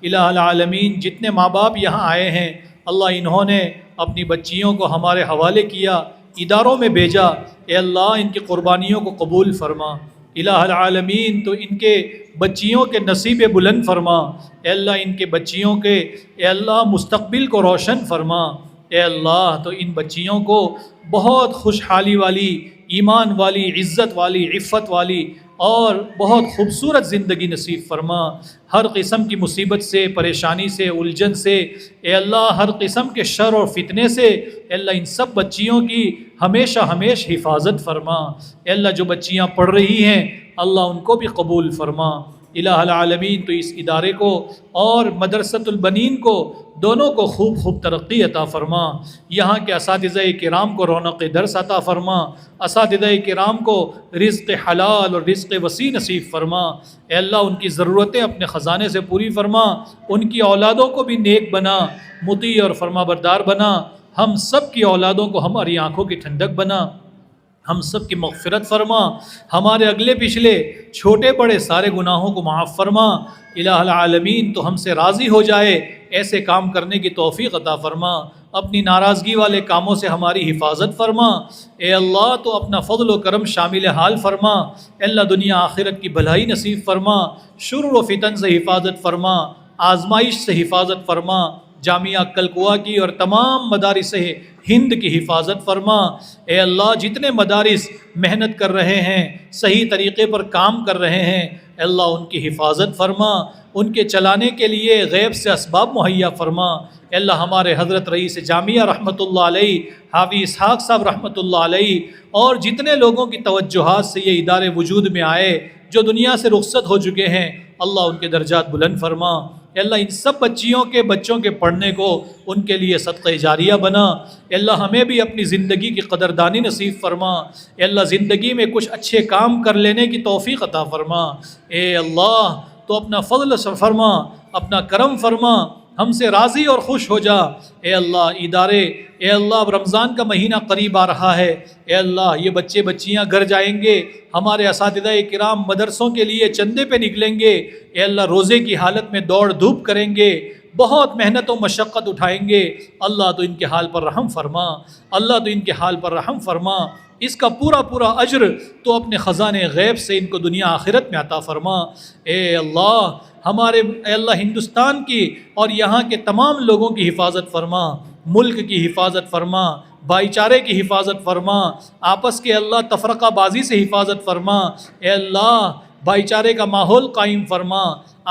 Speaker 7: الہ العالمین جتنے ماں باپ یہاں آئے ہیں اللہ انہوں نے اپنی بچیوں کو ہمارے حوالے کیا، اداروں میں بھیجا، اے اللہ ان کی قربانیوں کو قبول فرما۔ الہ العالمین تو ان کے بچیوں کے نصیب بلند فرما، اے اللہ ان کے بچیوں کے اے اللہ مستقبل کو روشن فرما۔ اے اللہ تو ان بچیوں کو بہت خوشحالی والی، ایمان والی، عزت والی، عفت والی اور بہت خوبصورت زندگی نصیب فرما۔ ہر قسم کی مصیبت سے، پریشانی سے، الجھن سے، اے اللہ ہر قسم کے شر اور فتنے سے اے اللہ ان سب بچیوں کی ہمیشہ حفاظت فرما۔ اے اللہ جو بچیاں پڑھ رہی ہیں اللہ ان کو بھی قبول فرما۔ الہ العالمین تو اس ادارے کو اور مدرسۃ البنین کو دونوں کو خوب ترقی عطا فرما۔ یہاں کے اساتذہ کرام کو رونق درس عطا فرما، اساتذہ کرام کو رزق حلال اور رزق وسیع نصیب فرما۔ اے اللہ ان کی ضرورتیں اپنے خزانے سے پوری فرما، ان کی اولادوں کو بھی نیک بنا، مطیع اور فرما بردار بنا۔ ہم سب کی اولادوں کو ہماری آنکھوں کی ٹھنڈک بنا، ہم سب کی مغفرت فرما، ہمارے اگلے پچھلے چھوٹے بڑے سارے گناہوں کو معاف فرما۔ الہ العالمین تو ہم سے راضی ہو جائے ایسے کام کرنے کی توفیق عطا فرما، اپنی ناراضگی والے کاموں سے ہماری حفاظت فرما۔ اے اللہ تو اپنا فضل و کرم شامل حال فرما، اے اللہ دنیا آخرت کی بھلائی نصیب فرما، شرور و فتن سے حفاظت فرما، آزمائش سے حفاظت فرما، جامعہ کلکوا کی اور تمام مدارس ہند کی حفاظت فرما۔ اے اللہ جتنے مدارس محنت کر رہے ہیں، صحیح طریقے پر کام کر رہے ہیں، اے اللہ ان کی حفاظت فرما، ان کے چلانے کے لیے غیب سے اسباب مہیا فرما۔ اے اللہ ہمارے حضرت رئیس جامعہ رحمۃ اللہ علیہ، حافظ اسحاق صاحب رحمۃ اللہ علیہ اور جتنے لوگوں کی توجہات سے یہ ادارے وجود میں آئے جو دنیا سے رخصت ہو چکے ہیں، اللہ ان کے درجات بلند فرما۔ اے اللہ ان سب بچوں کے پڑھنے کو ان کے لیے صدقہ جاریہ بنا۔ اے اللہ ہمیں بھی اپنی زندگی کی قدردانی نصیب فرما۔ اے اللہ زندگی میں کچھ اچھے کام کر لینے کی توفیق عطا فرما۔ اے اللہ تو اپنا فضل فرما، اپنا کرم فرما، ہم سے راضی اور خوش ہو جا۔ اے اللہ ادارے، اے اللہ اب رمضان کا مہینہ قریب آ رہا ہے، اے اللہ یہ بچیاں گھر جائیں گے، ہمارے اساتذہ کرام مدرسوں کے لیے چندے پہ نکلیں گے، اے اللہ روزے کی حالت میں دوڑ دھوپ کریں گے، بہت محنت و مشقت اٹھائیں گے۔ اللہ تو ان کے حال پر رحم فرما، اللہ تو ان کے حال پر رحم فرما، اس کا پورا اجر تو اپنے خزانے غیب سے ان کو دنیا آخرت میں عطا فرما۔ اے اللہ ہمارے اے اللہ ہندوستان کی اور یہاں کے تمام لوگوں کی حفاظت فرما، ملک کی حفاظت فرما، بھائی چارے کی حفاظت فرما، آپس کے اللہ تفرقہ بازی سے حفاظت فرما۔ اے اللہ بھائی چارے کا ماحول قائم فرما،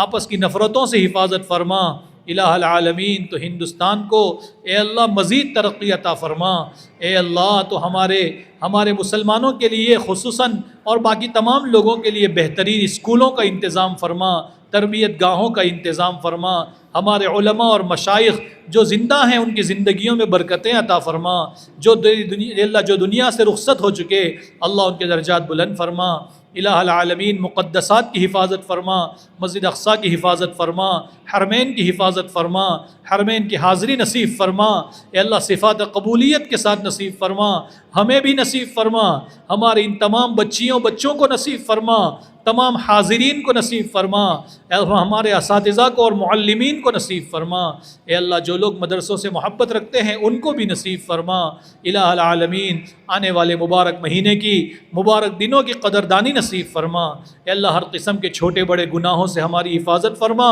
Speaker 7: آپس کی نفرتوں سے حفاظت فرما۔ الہ العالمین تو ہندوستان کو اے اللہ مزید ترقی عطا فرما۔ اے اللہ تو ہمارے مسلمانوں کے لیے خصوصاً اور باقی تمام لوگوں کے لیے بہترین اسکولوں کا انتظام فرما، تربیت گاہوں کا انتظام فرما، ہمارے علماء اور مشائخ جو زندہ ہیں ان کی زندگیوں میں برکتیں عطا فرما، جو دنیا سے رخصت ہو چکے اللہ ان کے درجات بلند فرما۔ الہ العالمین مقدسات کی حفاظت فرما، مسجد اقصیٰ کی حفاظت فرما، حرمین کی حفاظت فرما، حرمین کی حاضری نصیب فرما، اے اللہ صفات قبولیت کے ساتھ نصیب فرما، ہمیں بھی نصیب فرما، ہمارے ان تمام بچوں کو نصیب فرما، تمام حاضرین کو نصیب فرما، اے اللہ ہمارے اساتذہ کو اور معلمین کو نصیب فرما، اے اللہ جو لوگ مدرسوں سے محبت رکھتے ہیں ان کو بھی نصیب فرما، الہ العالمین آنے والے مبارک مہینے کی مبارک دنوں کی قدردانی نصیب فرما، اے اللہ ہر قسم کے چھوٹے بڑے گناہوں سے ہماری حفاظت فرما،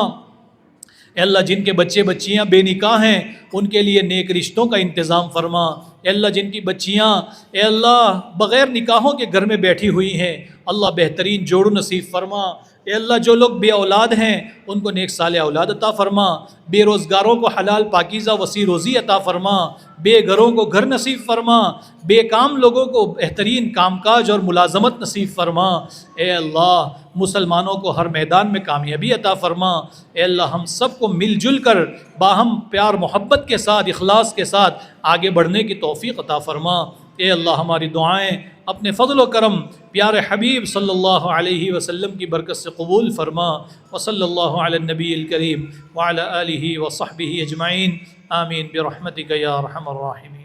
Speaker 7: اے اللہ جن کے بچے بچیاں بے نکاح ہیں ان کے لیے نیک رشتوں کا انتظام فرما، اے اللہ جن کی بچیاں اے اللہ بغیر نکاحوں کے گھر میں بیٹھی ہوئی ہیں اللہ بہترین جوڑو نصیب فرما، اے اللہ جو لوگ بے اولاد ہیں ان کو نیک صالح اولاد عطا فرما، بے روزگاروں کو حلال پاکیزہ وسیع روزی عطا فرما، بے گھروں کو گھر نصیب فرما، بے کام لوگوں کو بہترین کام کاج اور ملازمت نصیب فرما، اے اللہ مسلمانوں کو ہر میدان میں کامیابی عطا فرما، اے اللہ ہم سب کو مل جل کر باہم پیار محبت کے ساتھ اخلاص کے ساتھ آگے بڑھنے کی توفیق عطا فرما، اے اللہ ہماری دعائیں اپنے فضل و کرم پیارے حبیب صلی اللہ علیہ وسلم کی برکت سے قبول فرما، وصلی اللہ علی النبی الکریم وعلی آلہ وصحبہ اجمعین، آمین برحمتک یا ارحم الراحمین۔